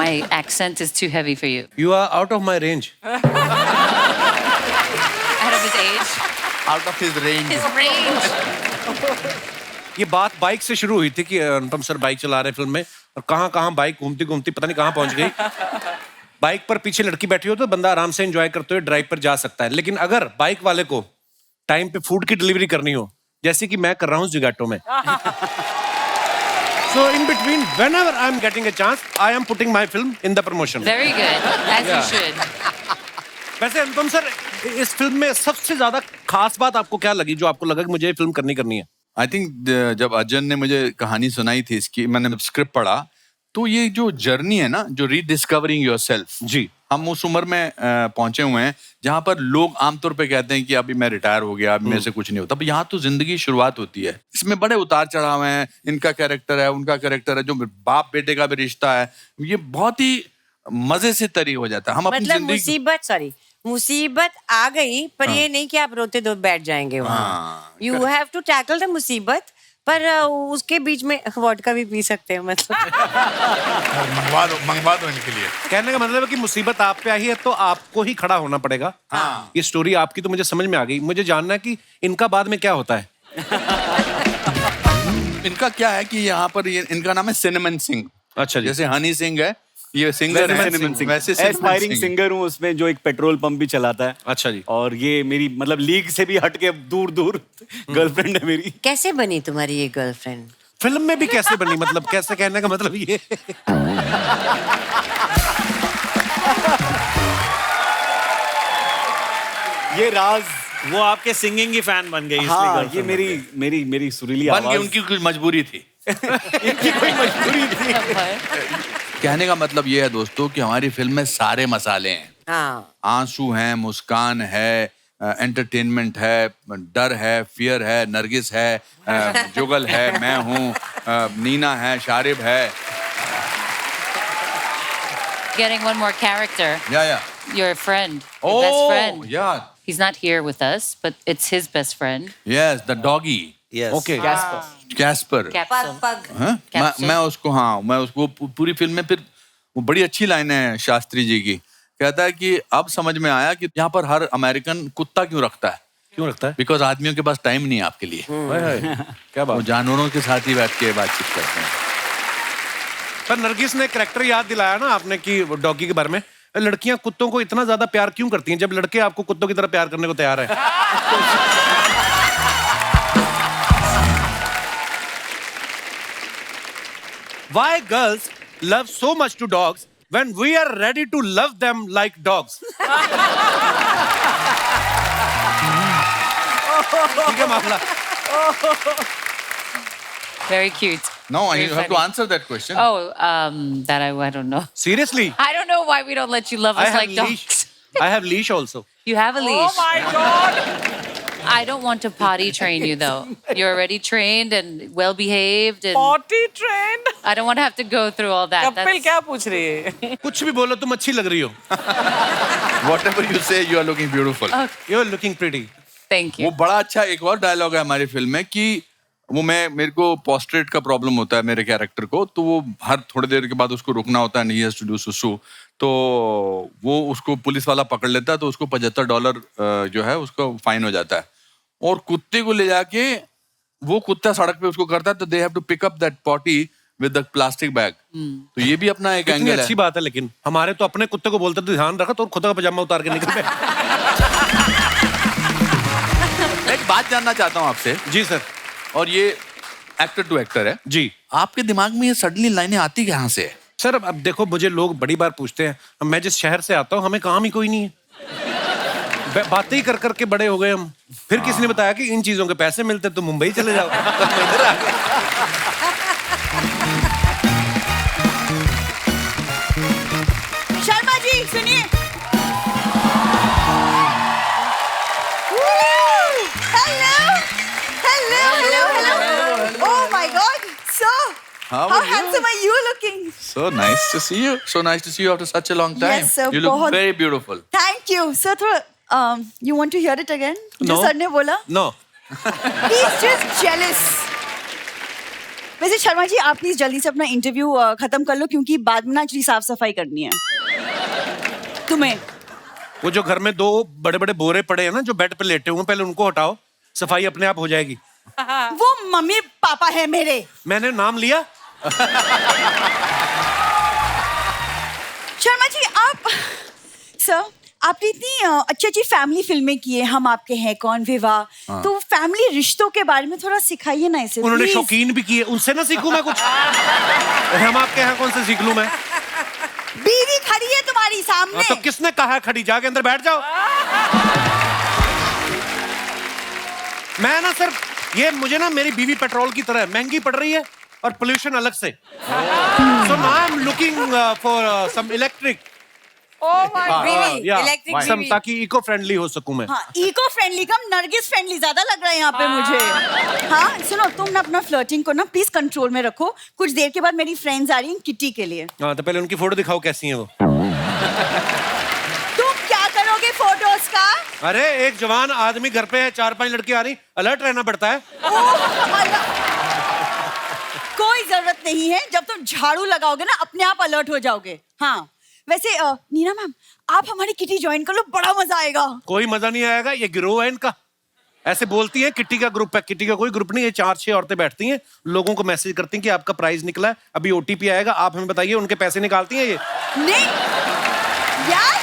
My accent is too heavy for you. You are out of my range. Out of his age. Out of his range. His range. ये बात बाइक से शुरू हुई थी कि अनुपम सर बाइक चला रहे फिल्म में, और कहाँ बाइक घूमती घूमती पता नहीं कहाँ पहुंच गई। बाइक पर पीछे लड़की बैठी हो तो बंदा आराम से एंजॉय करते हुए ड्राइव पर जा सकता है, लेकिन अगर बाइक वाले को टाइम पे फूड की डिलीवरी करनी हो, जैसे कि मैं कर रहा हूँ ज़ोमैटो में, so in between, whenever I am getting a chance, I am putting my film in the promotion. Very good. As you should. वैसे अनुपम सर, इस फिल्म में सबसे ज्यादा खास बात आपको क्या लगी, जो आपको लगा कि मुझे ये फिल्म करनी है? आई थिंक जब अजन ने मुझे कहानी सुनाई थी इसकी, मैंने स्क्रिप्ट पढ़ा, तो ये जो जर्नी है ना, जो रीडिस्कवरिंग योरसेल्फ, जी, हम उस उम्र में पहुंचे हुए हैं जहां पर लोग आमतौर पे कहते हैं कि अभी मैं रिटायर हो गया, अभी मेरे से कुछ नहीं होता। अब यहाँ तो जिंदगी की शुरुआत होती है, इसमें बड़े उतार चढ़ाव हैं, इनका कैरेक्टर है, उनका कैरेक्टर है, जो बाप बेटे का भी रिश्ता है, ये बहुत ही मजे से तरी हो जाता है। हम अपनी मतलब जिंदगी मुसीबत आ गई, पर ये नहीं कि आप रोते दो बैठ जाएंगे वहाँ। You have to tackle the मुसीबत, पर उसके बीच में वोडका भी पी सकते हैं मतलब। मंगवा दो इनके लिए। कहने का मतलब है कि मुसीबत आप पे आई है तो आपको ही खड़ा होना पड़ेगा। हाँ। ये स्टोरी आपकी तो मुझे समझ में आ गई, मुझे जानना है कि इनका बाद में क्या होता है। इनका क्या है कि यहाँ पर इनका नाम है सिनेमन सिंह। अच्छा जी। जैसे हनी सिंह है, ये सिंगर है, वैसे एस्पायरिंग सिंगर हूँ उसमें, जो एक पेट्रोल पंप भी चलाता है। अच्छा जी। और ये मेरी मतलब लीग से भी हट के दूर दूर गर्लफ्रेंड है मेरी। कैसे बनी तुम्हारी ये गर्लफ्रेंड? फिल्म में भी कैसे बनी, मतलब कैसे, कहने का मतलब ये। ये राज, वो आपके सिंगिंग की फैन बन गई। हाँ, इसलिए ये मेरी सुरीली बन गई, आवाज। उनकी कुछ मजबूरी थी। इनकी कोई मजबूरी थी। कहने का मतलब ये है दोस्तों कि हमारी फिल्म में सारे मसाले हैं। हाँ, आंसू हैं, मुस्कान है, एंटरटेनमेंट है, डर है, फियर है, नरगिस है, जुगल है, मैं हूँ, नीना है, शारिब है। Getting one more character. Yeah. Your friend. Your best friend. yeah. He's not here with us, but it's his best friend. Yes, the doggy. Yes. Okay. Casper. Capsule. पग हाँ? Capsule. मैं उसको पूरी फिल्म में, फिर वो बड़ी अच्छी लाइन है शास्त्री जी की, कहता है कि अब समझ में आया कि यहाँ पर हर अमेरिकन कुत्ता क्यों रखता है। क्यों रखता है? बिकॉज आदमियों के पास टाइम नहीं है आपके लिए। हाय हाय, क्या वो बात। जानवरों के साथ ही बैठ के बातचीत करते हैं। पर नरगिस ने कैरेक्टर याद दिलाया ना आपने कि डॉगी के बारे में। लड़कियां कुत्तों को इतना ज्यादा प्यार क्यों करती हैं, जब लड़के आपको कुत्तों की तरह प्यार करने को तैयार है? Why girls love so much to dogs when we are ready to love them like dogs? ठीक है मामला? Very cute. No, Very you have to funny. answer that question. Oh, that I don't know. Seriously? I don't know why we don't let you love I us have like leash. dogs. I have leash also. You have a Oh leash. my God. I don't want to potty train you though. You're already trained and well behaved, and Potty trained. I don't want to have to go through all that. Kapil क्या पूछ रही है? कुछ भी बोलो, तुम अच्छी लग रही हो. Whatever you say, you are looking beautiful. You are looking pretty. Thank वो you. बड़ा अच्छा एक और डायलॉग है हमारी फिल्म में कि वो मेरे को पोस्ट्रेट का प्रॉब्लम होता है मेरे कैरेक्टर को, तो वो हर थोड़ी देर के बाद उसको रुकना होता है, ही हैज टू डू सुसु, तो वो उसको पुलिस वाला पकड़ लेता है, तो उसको $75 जो है उसको फाइन हो जाता है, और कुत्ते को ले जाके वो कुत्ता सड़क पे उसको करता है, तो they have to pick up that potty with the plastic bag. तो ये भी अपना एक कितनी एंगल अच्छी है. बात है, लेकिन हमारे तो अपने कुत्ते को बोलते थे ध्यान रखा, तो खुद का पजामा उतार के निकल गए. एक बात जानना चाहता हूँ आपसे, जी सर. और ये एक्टर टू एक्टर है जी आपके दिमाग में ये सडनली लाइनें आती कहाँ से है? सर, अब देखो, मुझे लोग बड़ी बार पूछते हैं, मैं जिस शहर से आता हूँ हमें काम ही कोई नहीं है, बातें ही कर करके बड़े हो गए हम. फिर किसी ने बताया कि इन चीजों के पैसे मिलते तो मुंबई चले जाओ. तो मैं इधर आ गया. शर्मा जी सुनिए. Hello. Oh my God, sir. How How are you? handsome are you looking? So nice to see you. So nice to see you after such a long time. Yes, sir, You look बहुत- very beautiful. Thank you, sir. थोड़ा you want to hear it again? जो No. Sir ने बोला. No. He's just jealous. वैसे शर्मा जी आप please जल्दी से अपना इंटरव्यू खत्म कर लो, क्योंकि बाद में ना एक्चुअली साफ सफाई करनी है तुम्हें. वो जो घर में 2 बड़े बड़े बोरे पड़े हैं ना, जो बेड पे लेटे हुए हैं, पहले उनको हटाओ, सफाई अपने आप हो जाएगी. वो मम्मी पापा है मेरे. मैंने नाम लिया. शर्मा जी आप सर आपने इतनी अच्छी अच्छी फैमिली फिल्में की है, हम आपके हैं कौन, विवाह, तो फैमिली रिश्तों के बारे में थोड़ा सिखाइए ना इसे. उन्होंने please. शौकीन भी किए, उनसे ना सीखूं मैं कुछ? हम आपके यहाँ कौन से सीख लूं मैं? बीवी खड़ी है तुम्हारी सामने. तो किसने कहा है खड़ी? जाके अंदर बैठ जाओ. मैं ना सर, ये मुझे ना मेरी बीवी पेट्रोल की तरह है, महंगी पड़ रही है और पोल्यूशन अलग से. So now I am looking for some electric. Oh my बीवी, इलेक्ट्रिक सम, बीवी. ताकि इको फ्रेंडली हो सकूं मैं. हाँ, इको फ्रेंडली कम नरगिस फ्रेंडली ज्यादा लग रहा है यहाँ पे मुझे. हाँ सुनो, तुम ना अपना फ्लर्टिंग को ना प्लीज कंट्रोल में रखो. कुछ देर के बाद मेरी फ्रेंड्स आ रही हैं किटी के लिए. हाँ, तो पहले उनकी फोटो दिखाओ कैसी है वो. तुम क्या करोगे फोटोज का? अरे एक जवान आदमी घर पे है, 4-5 लड़की आ रही, अलर्ट रहना पड़ता है. कोई जरूरत नहीं है, जब तुम झाड़ू लगाओगे ना अपने आप अलर्ट हो जाओगे. हाँ वैसे नीना मैम आप हमारी किटी ज्वाइन कर लो, बड़ा मजा आएगा. कोई मजा नहीं आएगा, ये गिरोह है इनका. ऐसे बोलती हैं किट्टी का ग्रुप है, किट्टी का कोई ग्रुप नहीं है. 4-6 औरतें बैठती हैं, लोगों को मैसेज करती हैं कि आपका प्राइज निकला है, अभी ओटीपी आएगा, आप हमें बताइए. उनके पैसे निकालती हैं ये. नहीं यार,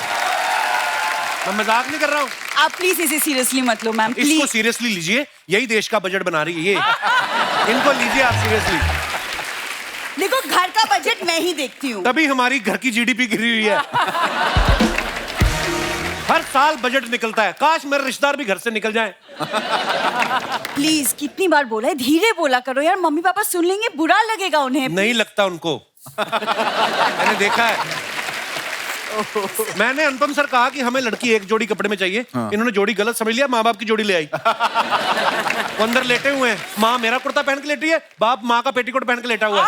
मैं मजाक नहीं कर रहा हूँ. आप प्लीज इसे सीरियसली मत लो मैम, इसको प्लीज. सीरियसली लीजिए, यही देश का बजट बना रही है ये. इनको लीजिए आप सीरियसली. देखो घर का बजट मैं ही देखती हूँ. तभी हमारी घर की जीडीपी गिरी हुई है. हर साल बजट निकलता है, काश मेरे रिश्तेदार भी घर से निकल जाएं. प्लीज कितनी बार बोला है, धीरे बोला करो यार, मम्मी पापा सुन लेंगे, बुरा लगेगा उन्हें. नहीं लगता उनको. मैंने देखा है. मैंने अनुपम सर कहा कि हमें लड़की एक जोड़ी कपड़े में चाहिए. इन्होंने जोड़ी गलत समझ लिया, माँ बाप की जोड़ी ले आई. वो अंदर लेटे हुए हैं, माँ मेरा कुर्ता पहन के लेटी है, बाप माँ का पेटीकोट पहन के लेटा हुआ है.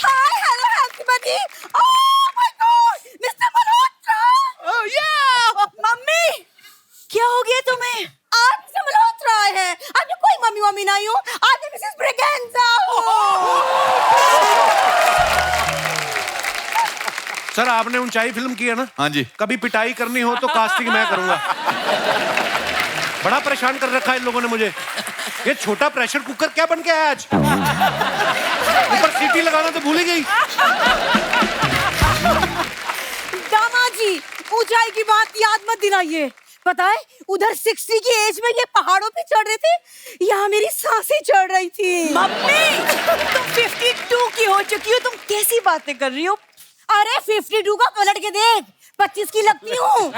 Hi hello happy. Oh my god mister Malhotra. Oh yeah mummy क्या हो गया तुम्हें? आप मिस्टर मल्होत्रा आए हैं. आपने कोई मम्मी मम्मी नहीं हो, आप मिसेस ब्रिगेंजा हो. सर आपने ऊंचाई फिल्म की है ना? हाँ जी. कभी पिटाई करनी हो तो कास्टिंग मैं करूंगा. बड़ा परेशान कर रखा है इन लोगों ने मुझे. ये छोटा प्रेशर कुकर क्या बन के आया आज? ऊपर सीटी लगाना तो भूल ही गई. दामाजी ऊंचाई की बात याद मत दिलाइए, पता है उधर 60 की एज में ये पहाड़ों पे चढ़ रहे थे, यहाँ मेरी सांसें चढ़ रही थी। मम्मी तुम 52 की हो चुकी हो, तुम कैसी बातें कर रही हो? अरे 52 का पलट के देख, 25 की लगती हूँ।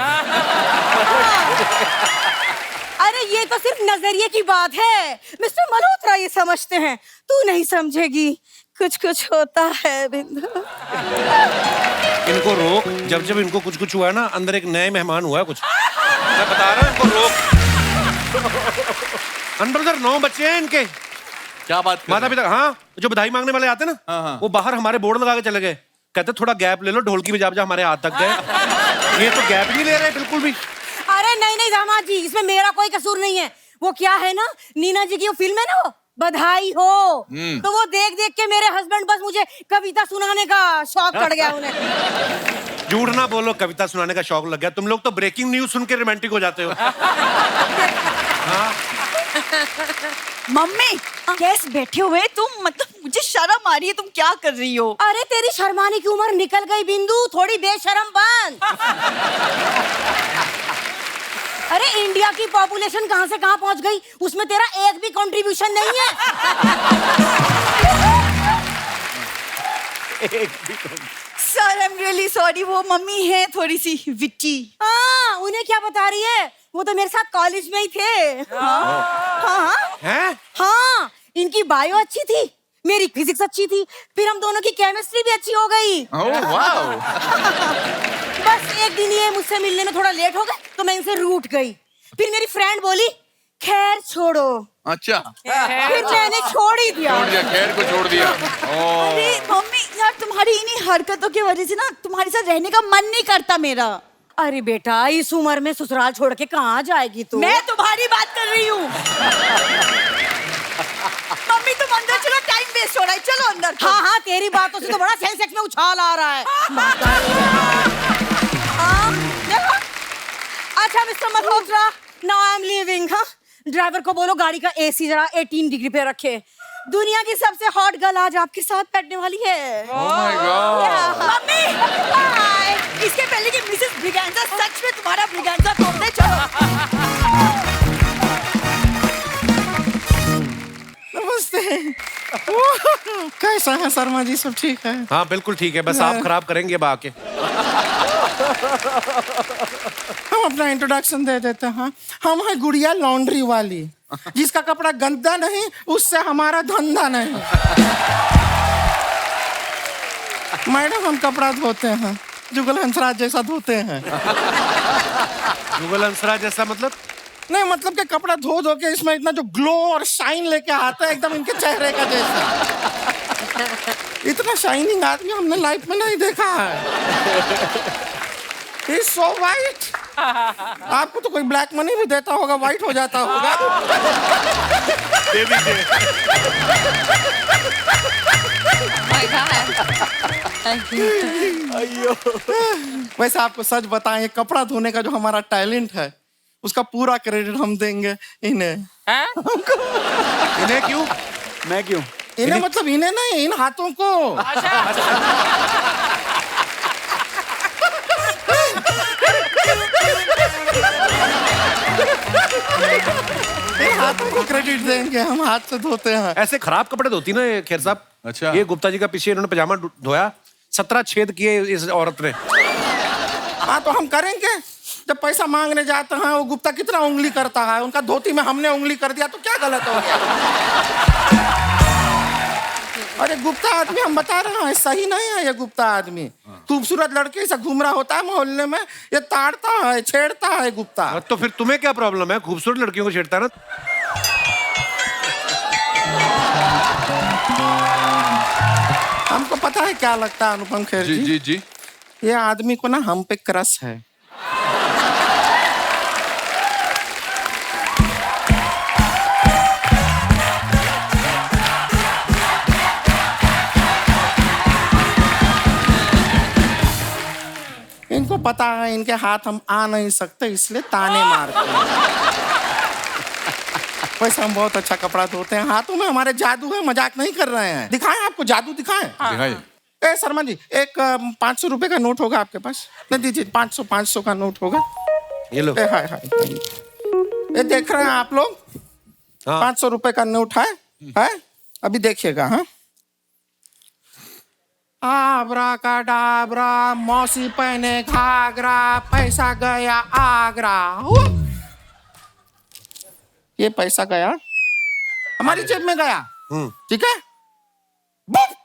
अरे ये तो सिर्फ नजरिए की बात है, मिस्टर मल्होत्रा ये समझते हैं, तू नहीं समझेगी। कुछ कुछ होता है बिंदु। इनको रोक, जब जब इनको कुछ कुछ हुआ है ना, अंदर एक नए मेहमान हुआ है कुछ, मैं बता रहा हूँ, इनको रोक। अंदर 9 बच्चे हैं इनके। क्या बात कर माता रहे पिता, हाँ, जो बधाई मांगने वाले आते हैं ना, हाँ। वो बाहर हमारे बोर्ड लगा के चले गए, कहते थोड़ा गैप ले लो, ढोलकी बजा बजा हमारे हाथ तक गए। ये तो गैप नहीं ले रहे बिल्कुल भी। अरे नहीं नहीं दामाद जी, इसमें मेरा कोई कसूर नहीं है। वो क्या है ना, नीना जी की वो फिल्म है ना, वो बधाई हो, तो वो देख देख के मेरे हस्बैंड बस मुझे कविता सुनाने का शौक चढ़ गया उन्हें। झूठ ना बोलो, कविता सुनाने का शौक लग गया। तुम लोग तो ब्रेकिंग न्यूज सुन के रोमांटिक हो जाते हो। हाँ। मम्मी कैसे बैठे हुए तुम, मतलब मुझे शर्म आ रही है, तुम क्या कर रही हो? अरे तेरी शर्माने की उम्र निकल गई बिंदु, थोड़ी बेशरम बन। अरे इंडिया की पॉपुलेशन कहां से कहां पहुंच गई, उसमें तेरा एक भी कंट्रीब्यूशन नहीं है। Sir I am really sorry, वो मम्मी है थोड़ी सी विट्टी। हाँ, उन्हें क्या बता रही है, वो तो मेरे साथ कॉलेज में ही थे। हाँ हैं? हाँ, इनकी बायो अच्छी थी, मेरी फिजिक्स अच्छी थी, फिर हम दोनों की केमिस्ट्री भी अच्छी हो गई। बस एक दिन ये मुझसे मिलने में थोड़ा लेट हो गए, तो मैं इनसे रूठ गई। फिर मेरी फ्रेंड बोली खैर छोड़ो, अच्छा, फिर मैंने छोड़ ही दिया। खैर को छोड़ दिया। अरे मम्मी यार, तुम्हारी इन्हीं हरकतों की वजह से ना तुम्हारे साथ रहने का मन नहीं करता मेरा। अरे बेटा, इस उम्र में ससुराल छोड़ के कहाँ जाएगी तू? मैं तुम्हारी बात कर रही हूँ। मम्मी तुम अंदर चलो, टाइम वेस्ट हो रहा है, चलो अंदर। हाँ हाँ, तेरी बातों से तो बड़ा सेंसेक्स में उछाल आ रहा है। अच्छा mister Malhotra, now I am leaving. हाँ, ड्राइवर को बोलो गाड़ी का एसी जरा 18 डिग्री पे रखे। दुनिया की सबसे हॉट गर्ल आज आपके साथ बैठने वाली है। Oh my God. Mummy bye. इसके पहले कि मिसेस ब्रिगेंजा सच में तुम्हारा ब्रिगेंजा तोड़ने चलो। नमस्ते। कैसा है शर्मा जी, सब ठीक है? हाँ बिल्कुल ठीक है, बस आप खराब करेंगे अब आके। हम अपना इंट्रोडक्शन दे देते हैं। हम हैं गुड़िया लॉन्ड्री वाली, जिसका कपड़ा गंदा नहीं, उससे हमारा धंधा नहीं। मैडम हम कपड़ा धोते हैं, जुगल हंसराज जैसा धोते हैं। जुगल हंसराज जैसा मतलब? नहीं मतलब कि कपड़ा धो धो के इसमें इतना जो ग्लो और शाइन लेके आता है, एकदम इनके चेहरे का जैसा। इतना शाइनिंग आदमी हमने लाइफ में नहीं देखा है। He's so white. आपको तो कोई ब्लैक मनी भी देता होगा, व्हाइट हो जाता होगा। दे दीजिए। वैसे आपको सच बताएं, कपड़ा धोने का जो हमारा टैलेंट है, उसका पूरा क्रेडिट हम देंगे इन्हें। इन्हें क्यों? मैं क्यों? इन्हें मतलब इन्हें नहीं, इन हाथों को। इन हाथों को क्रेडिट देंगे, हम हाथ से धोते हैं। ऐसे खराब कपड़े धोती ना ये, खैर साहब। अच्छा, ये गुप्ता जी का पीछे इन्होंने पजामा धोया, 17 छेद किए इस औरत ने। हाँ तो हम करेंगे। जब पैसा मांगने जाते हैं, वो गुप्ता कितना उंगली करता है, उनका धोती में हमने उंगली कर दिया तो क्या गलत हो गया? अरे गुप्ता आदमी हम बता रहे हैं, सही नहीं है ये गुप्ता आदमी। खूबसूरत लड़के से घूम रहा होता है मोहल्ले में, ये ताड़ता है, छेड़ता है गुप्ता। तो फिर तुम्हें क्या प्रॉब्लम है? खूबसूरत लड़कियों को छेड़ता है ना। हमको पता है क्या लगता है अनुपम खेर जी। जी जी, ये आदमी को ना हम पे क्रश है। इनको पता है इनके हाथ हम आ नहीं सकते, इसलिए ताने मारते हैं। वैसे हम बहुत अच्छा कपड़ा धोते हैं, हाथों में हमारे जादू है, मजाक नहीं कर रहे हैं। दिखाएं आपको जादू, दिखाएं। दिखाइए। ए शर्मा जी, एक 500 रुपए का नोट होगा आपके पास? नहीं दीजिए, 500 का नोट होगा। ये लो। हाय हाय, ये देख रहे हैं आप लोग? 500 रुपए का नोट है? अभी देखिएगा। हाँ, आबरा का डाबरा, मौसी पहने घाघरा, पैसा गया आगरा। ये पैसा गया, हमारी जेब में गया। ठीक है, बुप!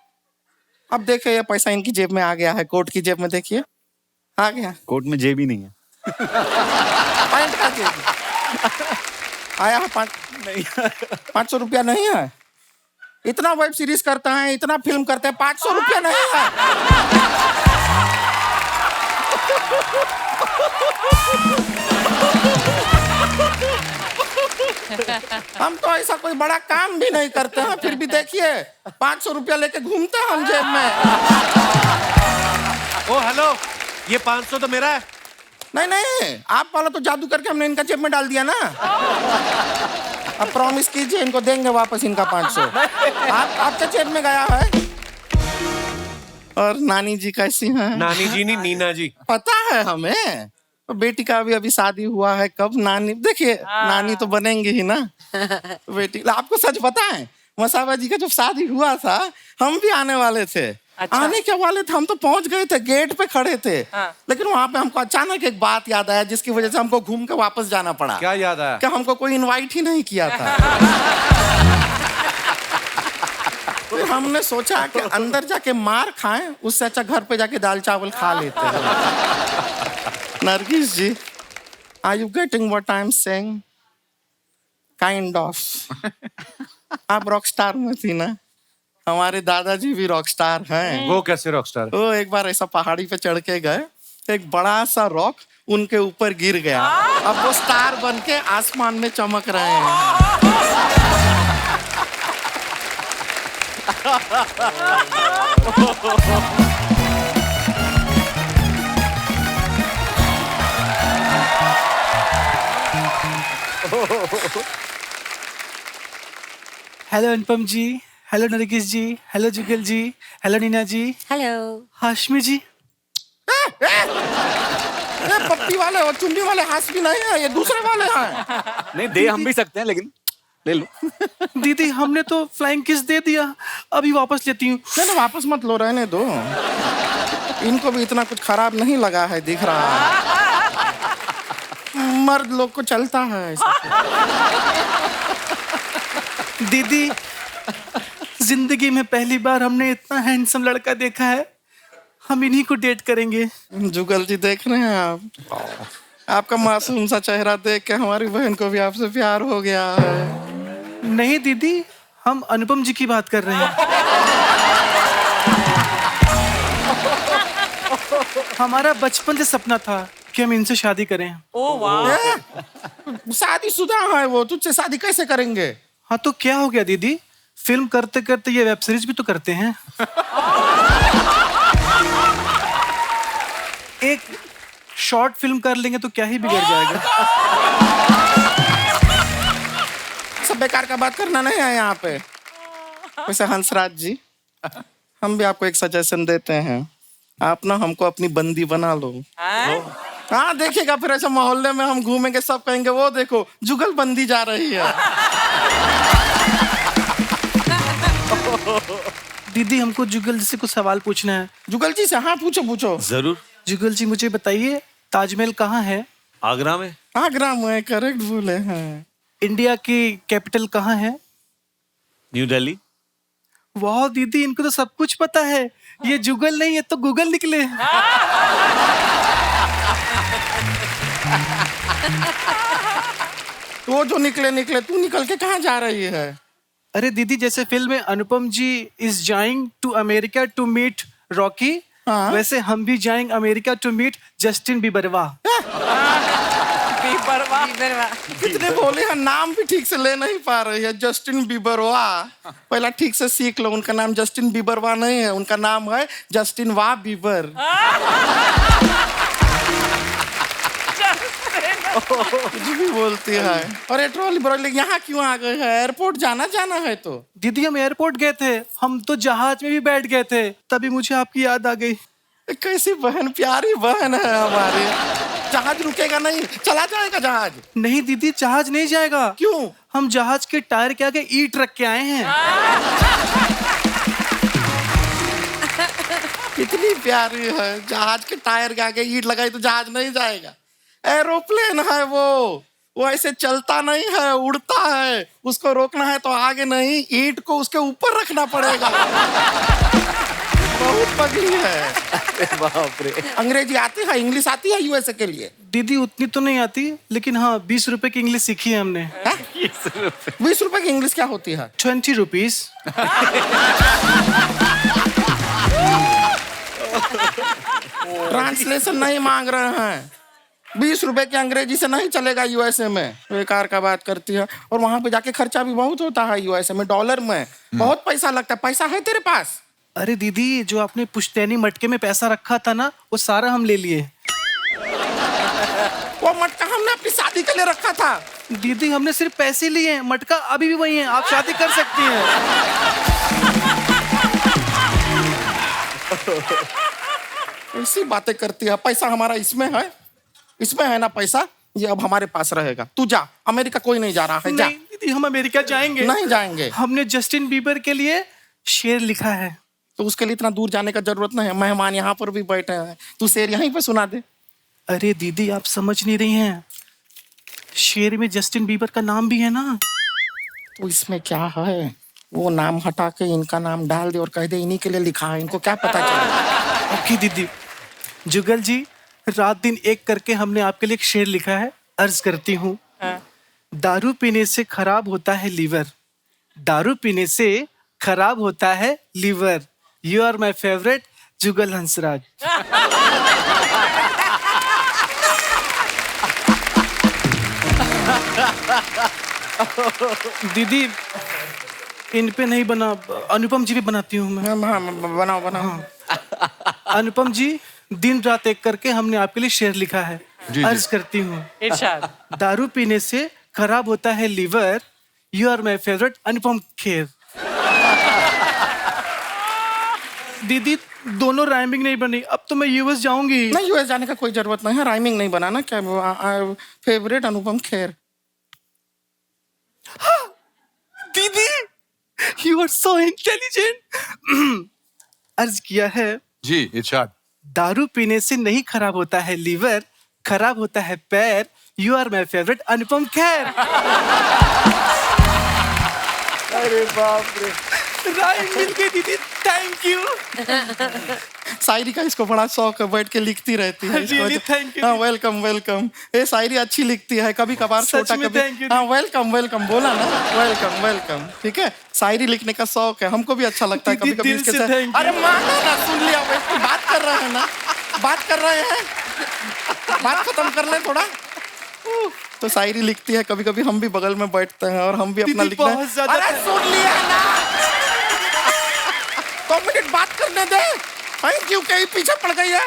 अब देखिए ये पैसा इनकी जेब में आ गया है, कोट की जेब में देखिए आ गया। कोट में जेब ही नहीं है। पैंट का जेब आया है। 500 रुपया नहीं है। इतना वेब सीरीज करते हैं, इतना फिल्म करते हैं, 500 रुपया नहीं है। हम तो ऐसा कोई बड़ा काम भी नहीं करते हैं, फिर भी देखिए 500 रुपया लेके घूमते हैं हम जेब में। ओ हेलो, ये 500 तो मेरा है। नहीं नहीं, आप वाला तो जादू करके हमने इनका जेब में डाल दिया ना। अब प्रॉमिस कीजिए इनको देंगे वापस इनका 500। आपके जेब में गया है। और नानी जी कैसी हैं? नानी जी नहीं, नीना जी। पता है हमें, तो बेटी का अभी शादी हुआ है। कब नानी, देखिए नानी तो बनेंगे ही ना बेटी। आपको सच पता है, मसाबा जी का जब शादी हुआ था हम भी आने वाले थे। अच्छा। आने के वाले थे, हम तो पहुंच गए थे, गेट पे खड़े थे। लेकिन वहां पे हमको अचानक एक बात याद आया, जिसकी वजह से हमको घूम के वापस जाना पड़ा। क्या याद आया? कि हमको कोई इनवाइट ही नहीं किया था। फिर हमने सोचा कि अंदर जाके मार खाएं, उससे अच्छा घर पे जाके दाल चावल खा लेते हैं। Nargis ji, are you getting what I am saying? Kind of. आप रॉक स्टार में थी ना, हमारे दादाजी भी रॉक स्टार हैं। वो कैसे रॉक स्टार? वो एक बार ऐसा पहाड़ी पे चढ़ के गए, एक बड़ा सा रॉक उनके ऊपर गिर गया। अब वो स्टार बन के आसमान में चमक रहे हैं। हेलो अनुपम जी, हेलो नरगिस जी, हेलो जुगल जी, हेलो नीना जी, हेलो हाशमी जी। ये पप्पी वाले और चुन्नी वाले हाशमी नहीं है, ये दूसरे वाले हैं। नहीं दे हम भी सकते हैं, लेकिन ले लो। दीदी हमने तो फ्लाइंग किस दे दिया, अभी वापस लेती हूँ। नहीं वापस मत लो, रहने दो। इनको भी इतना कुछ खराब नहीं लगा है, दिख रहा है। मर्द लोग को चलता है ऐसा। दीदी जिंदगी में पहली बार हमने इतना हैंडसम लड़का देखा है, हम इन्हीं को डेट करेंगे। जुगल जी देख रहे हैं आप, आपका मासूम सा चेहरा देख के हमारी बहन को भी आपसे प्यार हो गया है। नहीं दीदी, हम अनुपम जी की बात कर रहे हैं। हमारा बचपन से सपना था कि हम इनसे शादी करें। ओह वाह। शादीशुदा है वो, तुझसे शादी कैसे करेंगे? हाँ तो क्या हो गया दीदी, फिल्म करते करते ये वेब सीरीज भी तो करते हैं। एक शॉर्ट फिल्म कर लेंगे तो क्या ही बिगड़ जाएगा। सब बेकार का बात करना नहीं है यहाँ पे। वैसे हंसराज जी, हम भी आपको एक सजेशन देते हैं, आप ना हमको अपनी बंदी बना लो। हाँ देखिएगा, फिर ऐसे मोहल्ले में हम घूमेंगे, सब कहेंगे वो देखो जुगल बंदी जा रही है। दीदी हमको जुगल जी से कुछ सवाल पूछना है। जुगल जी से? हाँ पूछो पूछो। जरूर। जुगल जी मुझे बताइए, ताजमहल कहाँ है? आगरा में। आगरा में, करेक्ट बोले हैं। इंडिया की कैपिटल कहाँ है? न्यू दिल्ली। वाह दीदी, इनको तो सब कुछ पता है। ये जुगल नहीं, ये तो गूगल निकले। वो जो निकले निकले, तू निकल के कहाँ जा रही है? अरे दीदी, जैसे फिल्म में Anupam ji is going to America to meet Rocky, वैसे हम भी जाएंगे अमेरिका टू मीट जस्टिन बीबरवा। कितने बोले हैं, नाम भी ठीक से ले नहीं पा रही है। जस्टिन बीबरवा, पहला ठीक से सीख लो, उनका नाम जस्टिन बीबरवा नहीं है, उनका नाम है जस्टिन वाह बीबर। कुछ भी बोलती है। और ये ट्रॉली ब्रॉली यहाँ क्यों आ गए हैं? एयरपोर्ट जाना है तो। दीदी हम एयरपोर्ट गए थे, हम तो जहाज में भी बैठ गए थे, तभी मुझे आपकी याद आ गई। कैसी बहन, प्यारी बहन है हमारी। जहाज रुकेगा नहीं, चला जाएगा जहाज। नहीं दीदी, जहाज नहीं जाएगा। क्यों? हम जहाज के टायर के आगे ईंट रख के आए हैं। कितनी प्यारी है, जहाज के टायर के आगे ईंट लगाई तो जहाज नहीं जाएगा। एरोप्लेन है वो ऐसे चलता नहीं है, उड़ता है। उसको रोकना है तो आगे नहीं, ईंट को उसके ऊपर रखना पड़ेगा। बहुत पगली है। बाप रे। अंग्रेजी आती है, इंग्लिश आती है यूएसए के लिए? दीदी उतनी तो नहीं आती, लेकिन हाँ 20 रुपए की इंग्लिश सीखी है हमने। 20 रुपए की इंग्लिश क्या होती है? 20 रुपीज। ट्रांसलेशन नहीं मांग रहे हैं। 20 रुपए की अंग्रेजी से नहीं चलेगा यूएसए में। बेकार का बात करती है। और वहां पे जाके खर्चा भी बहुत होता है यूएसए में, डॉलर में बहुत पैसा लगता है। पैसा है तेरे पास? अरे दीदी, जो आपने पुश्तैनी मटके में पैसा रखा था ना, वो सारा हम ले लिए। वो मटका हमने अपनी शादी के लिए रखा था। दीदी हमने सिर्फ पैसे लिए हैं, मटका अभी भी वही है। आप शादी कर सकती हैं। ऐसी बातें करती है। पैसा हमारा इसमें है ना पैसा, ये अब हमारे पास रहेगा। तू जा, अमेरिका कोई नहीं जा रहा है। जा। नहीं दीदी, हम अमेरिका जाएंगे। नहीं जाएंगे। हमने जस्टिन बीबर के लिए शेर लिखा है। तो उसके लिए इतना दूर जाने का जरूरत नहीं है। मेहमान यहाँ पर भी बैठे हैं, तू शेर यहीं पे सुना दे। अरे दीदी, आप समझ नहीं रही हैं, शेर में जस्टिन बीबर का नाम भी है ना। तो इसमें क्या है? वो नाम हटा के इनका नाम डाल दे और कह दे इन्हीं के लिए लिखा है। इनको क्या पता चले? ओके दीदी। जुगल जी, रात दिन एक करके हमने आपके लिए एक शेर लिखा है। अर्ज करती हूँ। दारू पीने से खराब होता है लीवर, दारू पीने से खराब होता है liver. You are my favourite Jugal Hansraj. दीदी इन पे नहीं बना, अनुपम जी पे बनाती हूँ मैं। बनाओ बनाओ। अनुपम जी, दिन रात एक करके हमने आपके लिए शेर लिखा है। अर्ज करती हूँ। इरशाद। दारू पीने से खराब होता है liver, you are my favourite Anupam Kher. दीदी दोनों राइमिंग नहीं बनी, अब तो मैं यूएस जाऊंगी। नहीं, यूएस जाने का कोई जरूरत नहीं है। राइमिंग नहीं बनाना। क्या फेवरेट अनुपम खेर। दीदी यू आर सो इंटेलिजेंट। अर्ज किया है। जी इरशाद। दारू पीने से नहीं खराब होता है लीवर, खराब होता है पैर। You are my favourite Anupam Kher. अरे बाप रे। राइम मिल गई दीदी, थैंक यू। शायरी का इसको बड़ा शौक है, बैठ के लिखती रहती है। really, thank you. हाँ, वेलकम वेलकम। ये शायरी अच्छी लिखती है, कभी कभार छोटा कभी। हाँ, वेलकम वेलकम बोला ना, वेलकम वेलकम। ठीक है, शायरी लिखने का शौक है, हमको भी अच्छा लगता है। कभी कभी इसके साथ। अरे माना ना, सुन लिया। वैसे बात कर रहे हैं ना, बात कर रहे हैं, बात खत्म कर ले थोड़ा। तो शायरी लिखती है, कभी कभी हम भी बगल में बैठते हैं और हम भी अपना लिखते हैं। अरे सुन लिया ना, 2 मिनट बात करने दे। थैंक यू कहीं पीछे पड़ गई है।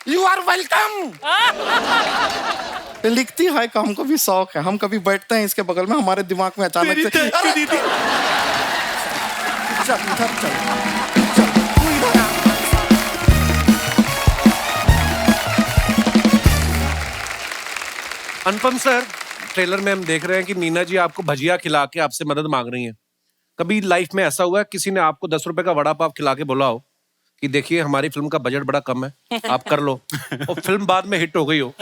You are welcome. लिखती है कि हमको भी शौक है, हम कभी बैठते हैं इसके बगल में, हमारे दिमाग में अचानक से चल इधर चल, तू इधर आ। अनुपम सर, ट्रेलर में हम देख रहे हैं कि मीना जी आपको भजिया खिला के आपसे मदद मांग रही हैं। कभी लाइफ में ऐसा हुआ है किसी ने आपको 10 रुपए का वड़ा पाव खिला के बोला हो कि देखिए हमारी फिल्म का बजट बड़ा कम है, आप कर लो, और फिल्म बाद में हिट हो गई हो,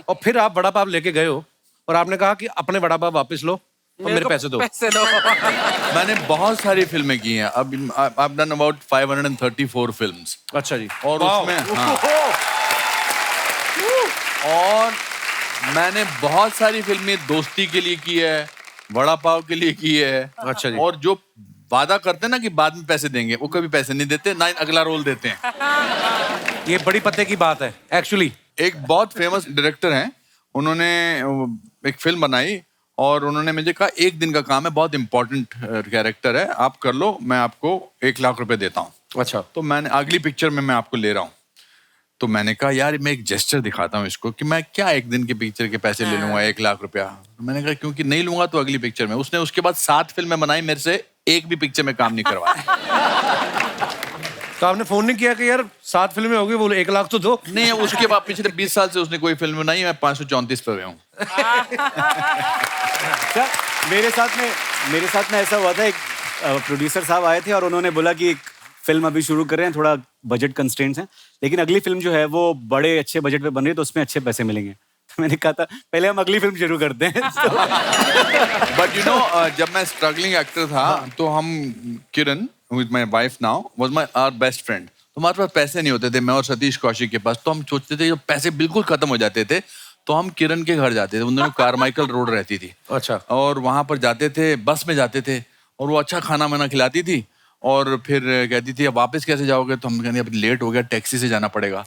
और फिर आप वड़ा पाव लेके गए हो और आपने कहा कि अपने वड़ा पाव वापस लो और मेरे पैसे दो। मैंने बहुत सारी फिल्में की हैं। अब I've done about 534 फिल्म्स। अच्छा जी। और उसमें और मैंने बहुत सारी फिल्में दोस्ती के लिए की है, वड़ा पाव के लिए की है। अच्छा जी। और जो वादा करते हैं ना कि बाद में पैसे देंगे, वो कभी पैसे नहीं देते, ना अगला रोल देते हैं। ये बड़ी पते की बात है एक्चुअली। एक बहुत फेमस डायरेक्टर हैं, उन्होंने एक फिल्म बनाई और उन्होंने मुझे कहा 1 दिन का काम है, बहुत इंपॉर्टेंट कैरेक्टर है, आप कर लो, मैं आपको 1 लाख रुपए देता हूँ। अच्छा। तो मैंने अगली पिक्चर में मैं आपको ले रहा हूँ। तो मैंने कहा यार मैं एक जेस्चर दिखाता हूँ इसको कि मैं क्या 1 दिन के पिक्चर के पैसे ले लूंगा 1 लाख रुपया। मैंने कहा क्योंकि नहीं लूंगा तो अगली पिक्चर में। उसने उसके बाद 7 फिल्में बनाई, मेरे से एक भी पिक्चर में काम नहीं करवाया। तो आपने फोन नहीं किया कि यार 7 फिल्में हो गई, बोलो 1 लाख तो दो? नहीं, उसके बाद पिछले 20 साल से उसने कोई फिल्म बनाई, मैं 534 पे गया हूँ। सर, मेरे साथ में ऐसा हुआ था, एक प्रोड्यूसर साहब आए थे और उन्होंने बोला कि एक फिल्म अभी शुरू कर रहे हैं, थोड़ा बजट कंस्ट्रेंट्स हैं, लेकिन अगली फिल्म जो है वो बड़े अच्छे बजट पे बन रही है, तो उसमें अच्छे पैसे मिलेंगे। तो मैंने कहा था पहले हम अगली फिल्म शुरू करते हैं। बट यू नो, जब मैं स्ट्रगलिंग एक्टर था तो हम, Kiran with my wife now was my our best friend, तो हमारे पास पैसे नहीं होते थे, मैं और सतीश कौशिक के पास, तो हम सोचते थे जब पैसे बिल्कुल खत्म हो जाते थे तो हम किरण के घर जाते थे। उन्होंने कारमाइकल रोड रहती थी। अच्छा। और वहां पर जाते थे, बस में जाते थे, और वो अच्छा खाना वाना खिलाती थी और फिर कहती थी अब वापस कैसे जाओगे, तो हम कहते अब लेट हो गया, टैक्सी से जाना पड़ेगा।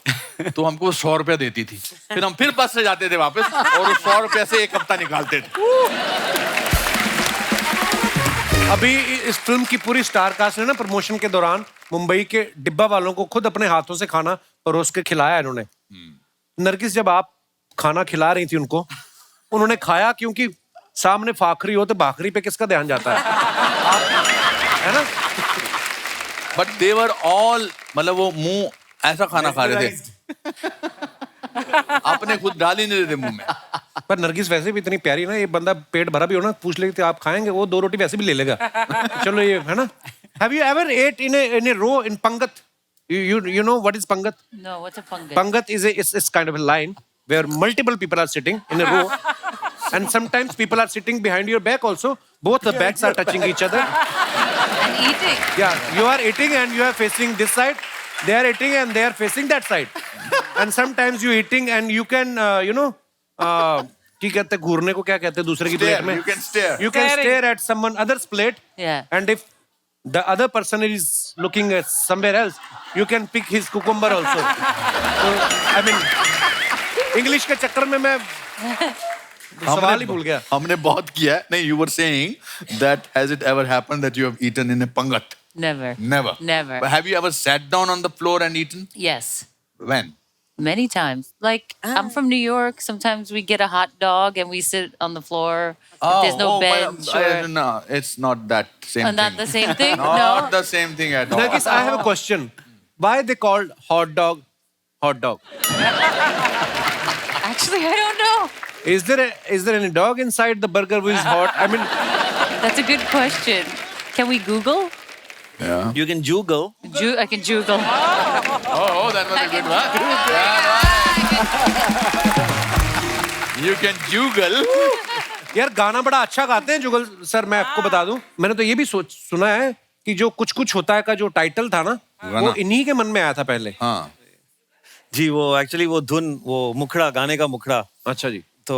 तो हमको 100 रुपया देती थी, फिर हम फिर बस से जाते थे वापस, और 100 रुपया से 1 हफ्ता निकालते थे। अभी इस फिल्म की पूरी स्टार कास्ट ने ना प्रमोशन के दौरान मुंबई के डिब्बा वालों को खुद अपने हाथों से खाना परोस के खिलाया इन्होंने। नरगिस, जब आप खाना खिला रही थी उनको, उन्होंने खाया क्योंकि सामने फाखरी हो तो भाखरी पे किसका ध्यान जाता है? है ना? बट दे वर ऑल, मतलब वो मुंह ऐसा खाना खा रहे थे, अपने खुद डाल ही नहीं रहे थे मुंह में। पर नरगिस वैसे भी इतनी प्यारी ना, ये बंदा पेट भरा भी हो ना, पूछ ले आप खाएंगे, वो 2 रोटी वैसे भी ले लेगा। चलो ये है ना। Have you ever ate in a row in Pangat? You know what is Pangat? No, what's a Pangat? Pangat is kind of a line where multiple people are sitting in a row, and sometimes people are sitting behind your back also. Both the backs are touching each other. And eating. Yeah, you are eating and you are facing this side. They are eating and they are facing that side. And sometimes you eating and you can, क्या कहते हैं, घूरने को क्या कहते हैं दूसरे की plate में? You can stare. You can stare at someone other's plate. Yeah. And if the other person is looking at somewhere else, you can pick his cucumber also. So, I mean, English के चक्कर में मैं सवाल ही भूल गया। हमने बहुत किया है। नहीं, you were saying that has it ever happened that you have eaten in a Pangat? Never. Never. Never. But have you ever sat down on the floor and eaten? Yes. When? Many times. Like, I'm from New York. Sometimes we get a hot dog and we sit on the floor. If there's no bench. No, it's not that same thing. Not the same thing? Not the same thing at all. Nagis, I have a question. Why they called hot dog hot dog? Actually, I don't know. Is there any dog inside the burger which is hot? I mean, That's a good question. Can we Google? Yeah. You can Google. I can Google. Oh, that was a good one. You can Google. यार गाना बड़ा अच्छा गाते हैं जुगल sir. मैं आपको बता दूं, मैंने तो ये भी सुना है कि जो कुछ कुछ होता है का जो टाइटल था ना, वो इन्हीं के मन में आया था पहले। हाँ जी, वो एक्चुअली वो धुन, वो मुखड़ा, गाने का मुखड़ा। अच्छा जी। तो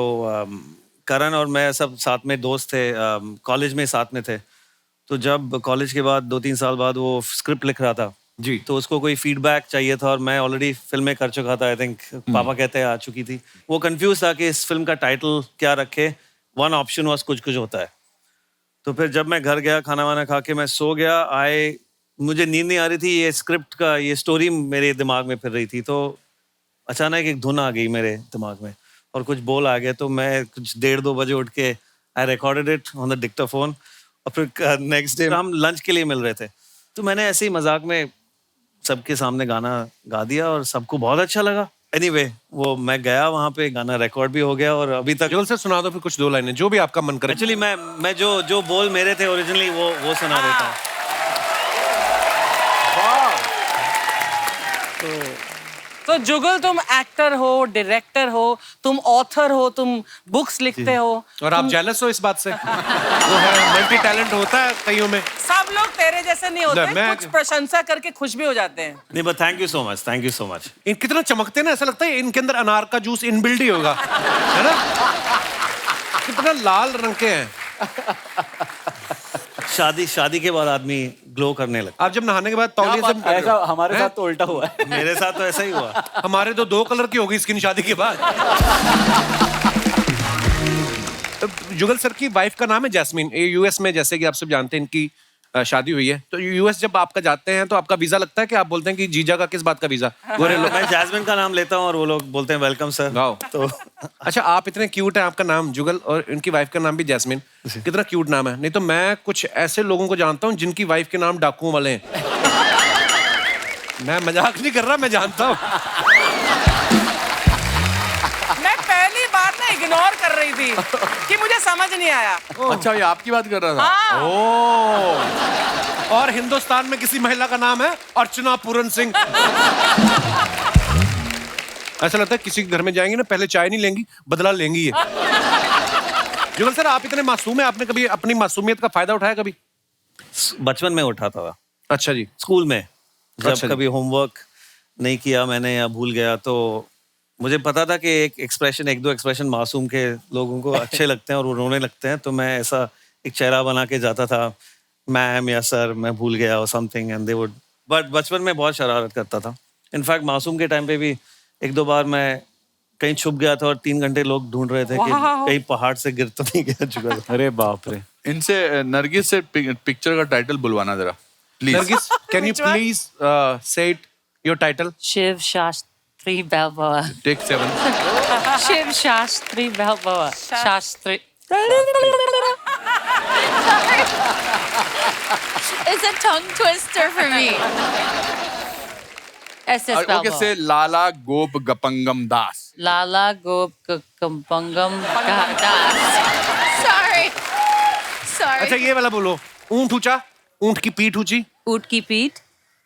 करण और मैं सब साथ में दोस्त थे, कॉलेज में साथ में थे। तो जब कॉलेज के बाद 2-3 साल बाद वो स्क्रिप्ट लिख रहा था जी, तो उसको कोई फीडबैक चाहिए था और मैं ऑलरेडी फिल्में कर चुका था। आई थिंक पापा कहते हैं आ चुकी थी। वो कंफ्यूज था कि इस फिल्म का टाइटल क्या रखे। वन ऑप्शन वाज कुछ कुछ होता है। तो फिर जब मैं घर गया, खाना वाना खा के मैं सो गया, मुझे नींद नहीं आ रही थी, ये स्क्रिप्ट का ये स्टोरी मेरे दिमाग में फिर रही थी। तो अचानक एक धुन आ गई मेरे दिमाग में और कुछ बोल आ गया। तो मैं कुछ 1:30-2 बजे उठ के I recorded it on the Dictaphone. और फिर नेक्स्ट डे हम लंच के लिए मिल रहे थे, तो मैंने ऐसे ही मजाक में सबके सामने गाना गा दिया और सबको बहुत अच्छा लगा। एनीवे, वो मैं गया वहाँ पे, गाना रिकॉर्ड भी हो गया और अभी तक। जुगल सर सुना दो फिर कुछ 2 लाइनें, जो भी आपका मन करे। एक्चुअली मैं जो बोल मेरे थे ओरिजिनली वो सुना देता हूँ। तो जुगल, तुम एक्टर हो, डायरेक्टर हो, तुम ऑथर हो, तुम बुक्स लिखते हो, और आप जेलस हो इस बात से? वो है मल्टी टैलेंट होता है कईयों में। सब लोग तेरे जैसे नहीं होते, मैं कुछ प्रशंसा करके खुश भी हो जाते हैं। नहीं, but thank you so much, thank you so much. इन कितना चमकते हैं ना, ऐसा लगता है इनके अंदर अनार का जूस इनबिल्ड ही होगा, है ना? कितना लाल रंग के हैं। शादी के बाद आदमी ग्लो करने लगता। आप जब नहाने के बाद तौलिए से, ऐसा हमारे साथ तो उल्टा हुआ है। मेरे साथ तो ऐसा ही हुआ। हमारे तो 2 कलर की होगी स्किन शादी के बाद। जुगल सर की वाइफ का नाम है जैस्मीन। ये यूएस में, जैसे कि आप सब जानते हैं, इनकी शादी हुई है। तो यूएस जब आपका जाते हैं तो आपका वीजा लगता है कि आप बोलते हैं कि जीजा का किस बात का वीजा? गोरे लोग। मैं जैस्मिन का नाम लेता हूँ और वो लोग बोलते हैं वेलकम सर। तो अच्छा, आप इतने क्यूट हैं, आपका नाम जुगल और इनकी वाइफ का नाम भी जैस्मिन, कितना क्यूट नाम है। नहीं तो मैं कुछ ऐसे लोगों को जानता हूँ जिनकी वाइफ के नाम डाकुओं वाले हैं। मैं मजाक नहीं कर रहा, मैं जानता हूँ। मैं पहली बार ना इग्नोर कर रही थी कि मुझे समझ नहीं आया। अच्छा, ये आपकी बात कर रहा था। हाँ। ओ, और हिंदुस्तान में किसी महिला का नाम है अर्चना पूरन सिंह। ऐसा लगता है किसी के घर में जाएंगी ना, पहले चाय नहीं लेंगी, बदला लेंगी ये। जुगल सर, आप इतने मासूम हैं, आपने कभी अपनी मासूमियत का फायदा उठाया कभी? बचपन में उठाता था। अच्छा जी। स्कूल में जब अच्छा जी। कभी होमवर्क नहीं किया मैंने या भूल गया, तो मुझे पता था कि एक दो एक्सप्रेशन मासूम के लोगों को अच्छे लगते हैं और वो रोने लगते हैं, तो मैं ऐसा एक चेहरा बना के जाता था, मैम या सर मैं भूल गया और something, and they would. But बचपन में बहुत शरारत करता था। इनफैक्ट मासूम के टाइम पे भी एक दो बार मैं कहीं छुप गया था और 3 घंटे लोग ढूंढ रहे थे कि कहीं पहाड़ से गिर तो नहीं गया जुगल। अरे बाप रे। इनसे नरगिस से पिक्चर का टाइटल बुलवाना जरा please. Nargis, can you please say it your title? Shiv Shastri Balboa. Take 7। Shiv Shastri Balboa. Shastri. It's a tongue twister for me. SS okay, Balboa. से लाला गोप गपंगम दास। Lala Gop Kampangam Das. Sorry. अच्छा, ये वाला बोलो। ऊंट ऊंचा, ऊंट की पीठ ऊंची। Oot ki peet.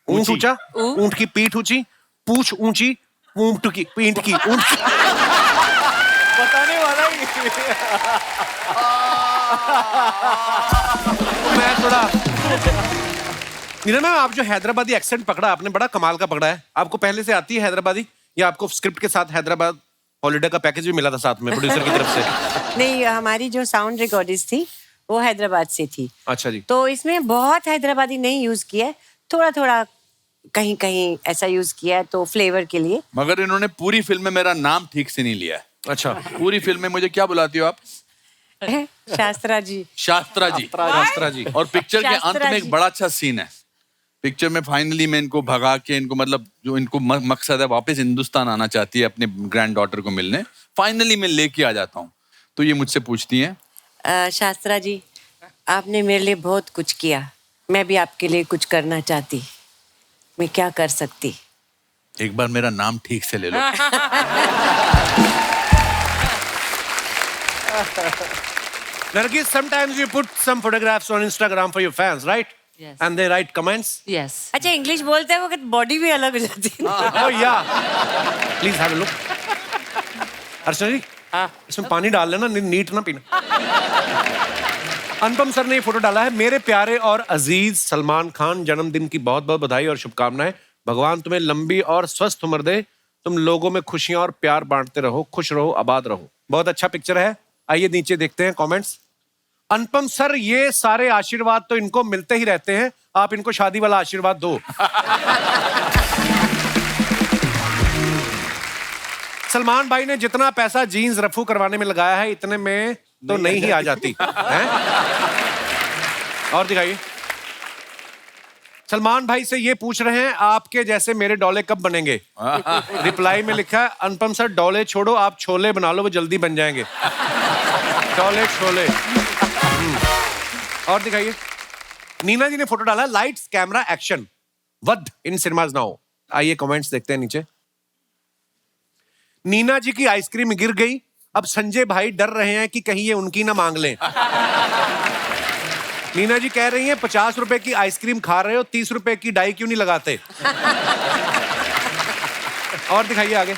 ऊंट ऊंचा, ऊंट। ऊंट की पीठ ऊंची, पूछ ऊंची, ऊंट की पीठ की ऊंट की। बताने वाला ही। मैं थोड़ा नीना मैम, आप जो हैदराबादी एक्सेंट पकड़ा आपने, बड़ा कमाल का पकड़ा है। आपको पहले से आती है हैदराबादी, या आपको स्क्रिप्ट के साथ हैदराबाद हॉलिडे का पैकेज भी मिला था साथ में प्रोड्यूसर की तरफ से? नहीं, हमारी जो साउंड रिकॉर्डिस्ट थी वो हैदराबाद से थी, अच्छा जी। तो इसमें बहुत हैदराबादी नहीं यूज किया है, थोड़ा थोड़ा कहीं कहीं ऐसा यूज किया है, तो फ्लेवर के लिए। मगर इन्होंने पूरी फिल्म में मेरा नाम ठीक से नहीं लिया है। अच्छा, पूरी फिल्म में मुझे क्या बुलाती हो आप? शास्त्रा जी। शास्त्रा जी। शास्त्रा जी। और पिक्चर के अंत शास्त्रा में जी। एक बड़ा अच्छा सीन है। पिक्चर में फाइनली मैं इनको भगा के, इनको मतलब जो इनको मकसद है वापस हिंदुस्तान आना चाहती है अपने ग्रैंड डॉटर को मिलने, फाइनली मैं लेके आ जाता हूँ, तो ये मुझसे पूछती हैं, शास्त्रा जी, आपने मेरे लिए बहुत कुछ किया, मैं भी आपके लिए कुछ करना चाहती, मैं क्या कर सकती? एक बार मेरा नाम ठीक से ले लो। Nargis, sometimes you put some photographs on Instagram for your fans, right? Yes. And they write comments. Yes. अच्छा, इंग्लिश बोलते हैं वो बॉडी भी अलग हो जाती है। Oh yeah. Please have a look. अर्चना जी, इसमें पानी डाल लेना, नीट ना पीना। अनुपम सर ने ये फोटो डाला है। मेरे प्यारे और अजीज सलमान खान, जन्मदिन की बहुत बहुत बधाई और शुभकामनाएं। भगवान तुम्हें लंबी और स्वस्थ उम्र दे, तुम लोगों में खुशियां और प्यार बांटते रहो, खुश रहो, आबाद रहो। बहुत अच्छा पिक्चर है। आइए नीचे देखते हैं कमेंट्स। अनुपम सर, ये सारे आशीर्वाद तो इनको मिलते ही रहते हैं, आप इनको शादी वाला आशीर्वाद दो। सलमान भाई ने जितना पैसा जीन्स रफू करवाने में लगाया है, इतने में तो नहीं ही आ जाती हैं? और दिखाइए। सलमान भाई से ये पूछ रहे हैं, आपके जैसे मेरे डोले कब बनेंगे? रिप्लाई में लिखा है, अनुपम सर डोले छोड़ो, आप छोले बना लो, वो जल्दी बन जाएंगे। डोले छोले। और दिखाइए। नीना जी ने फोटो डाला, लाइट्स कैमरा एक्शन, वध इन सिनेमाज नाउ। आइए कमेंट्स देखते हैं नीचे। नीना जी की आइसक्रीम गिर गई, अब संजय भाई डर रहे हैं कि कहीं ये उनकी ना मांग लें। नीना जी कह रही हैं, 50 रुपए की आइसक्रीम खा रहे हो, 30 रुपए की डाई क्यों नहीं लगाते? और दिखाइए आगे।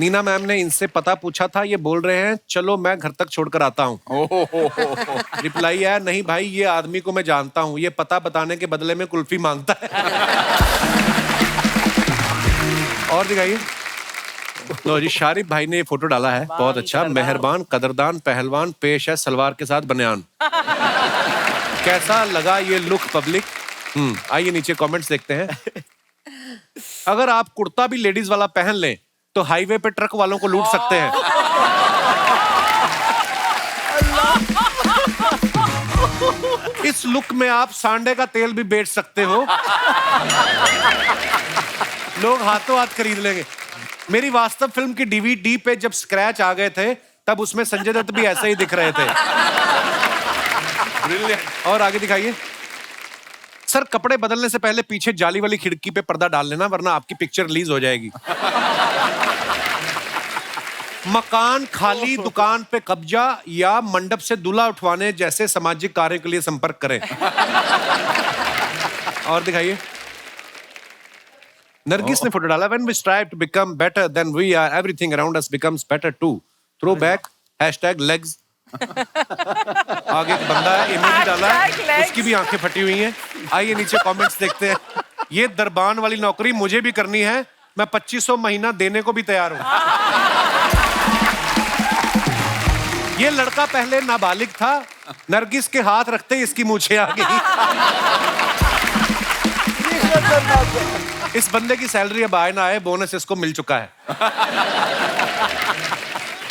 नीना मैम ने इनसे पता पूछा था, ये बोल रहे हैं चलो मैं घर तक छोड़कर आता हूँ। रिप्लाई है, नहीं भाई ये आदमी को मैं जानता हूँ, ये पता बताने के बदले में कुल्फी मांगता है। और दिखाइए। लो जी, शारिफ भाई ने ये फोटो डाला है, बहुत अच्छा। मेहरबान, कदरदान, पहलवान, पेश है सलवार के साथ बनियान। कैसा लगा ये लुक पब्लिक? आइए नीचे कमेंट्स देखते हैं। अगर आप कुर्ता भी लेडीज वाला पहन लें तो हाईवे पे ट्रक वालों को लूट सकते हैं। इस लुक में आप सांडे का तेल भी बेच सकते हो, लोग हाथों हाथ खरीद लेंगे। मेरी वास्तव फिल्म की डीवीडी पे जब स्क्रैच आ गए थे, तब उसमें संजय दत्त भी ऐसे ही दिख रहे थे। और आगे दिखाइए। सर कपड़े बदलने से पहले पीछे जाली वाली खिड़की पे पर्दा डाल लेना, वरना आपकी पिक्चर रिलीज हो जाएगी। मकान खाली, दुकान पे कब्जा या मंडप से दूल्हा उठवाने जैसे सामाजिक कार्य के लिए संपर्क करें। और दिखाइए। नरगिस ने फोटो डाला, when we strive to become better than we are, everything around us becomes better too. Throw back, #legs. आगे एक बंदा है, इमेज डाला है, उसकी भी आंखें फटी हुई हैं। आइए नीचे कमेंट्स देखते हैं। ये दरबान वाली नौकरी मुझे भी करनी है, मैं 2500 महीना देने को भी तैयार हूं। ये लड़का पहले नाबालिग था, नरगिस के हाथ रखते ही इसकी मूछें आ गई। इस बंदे की सैलरी अब आए ना आए, बोनस इसको मिल चुका है।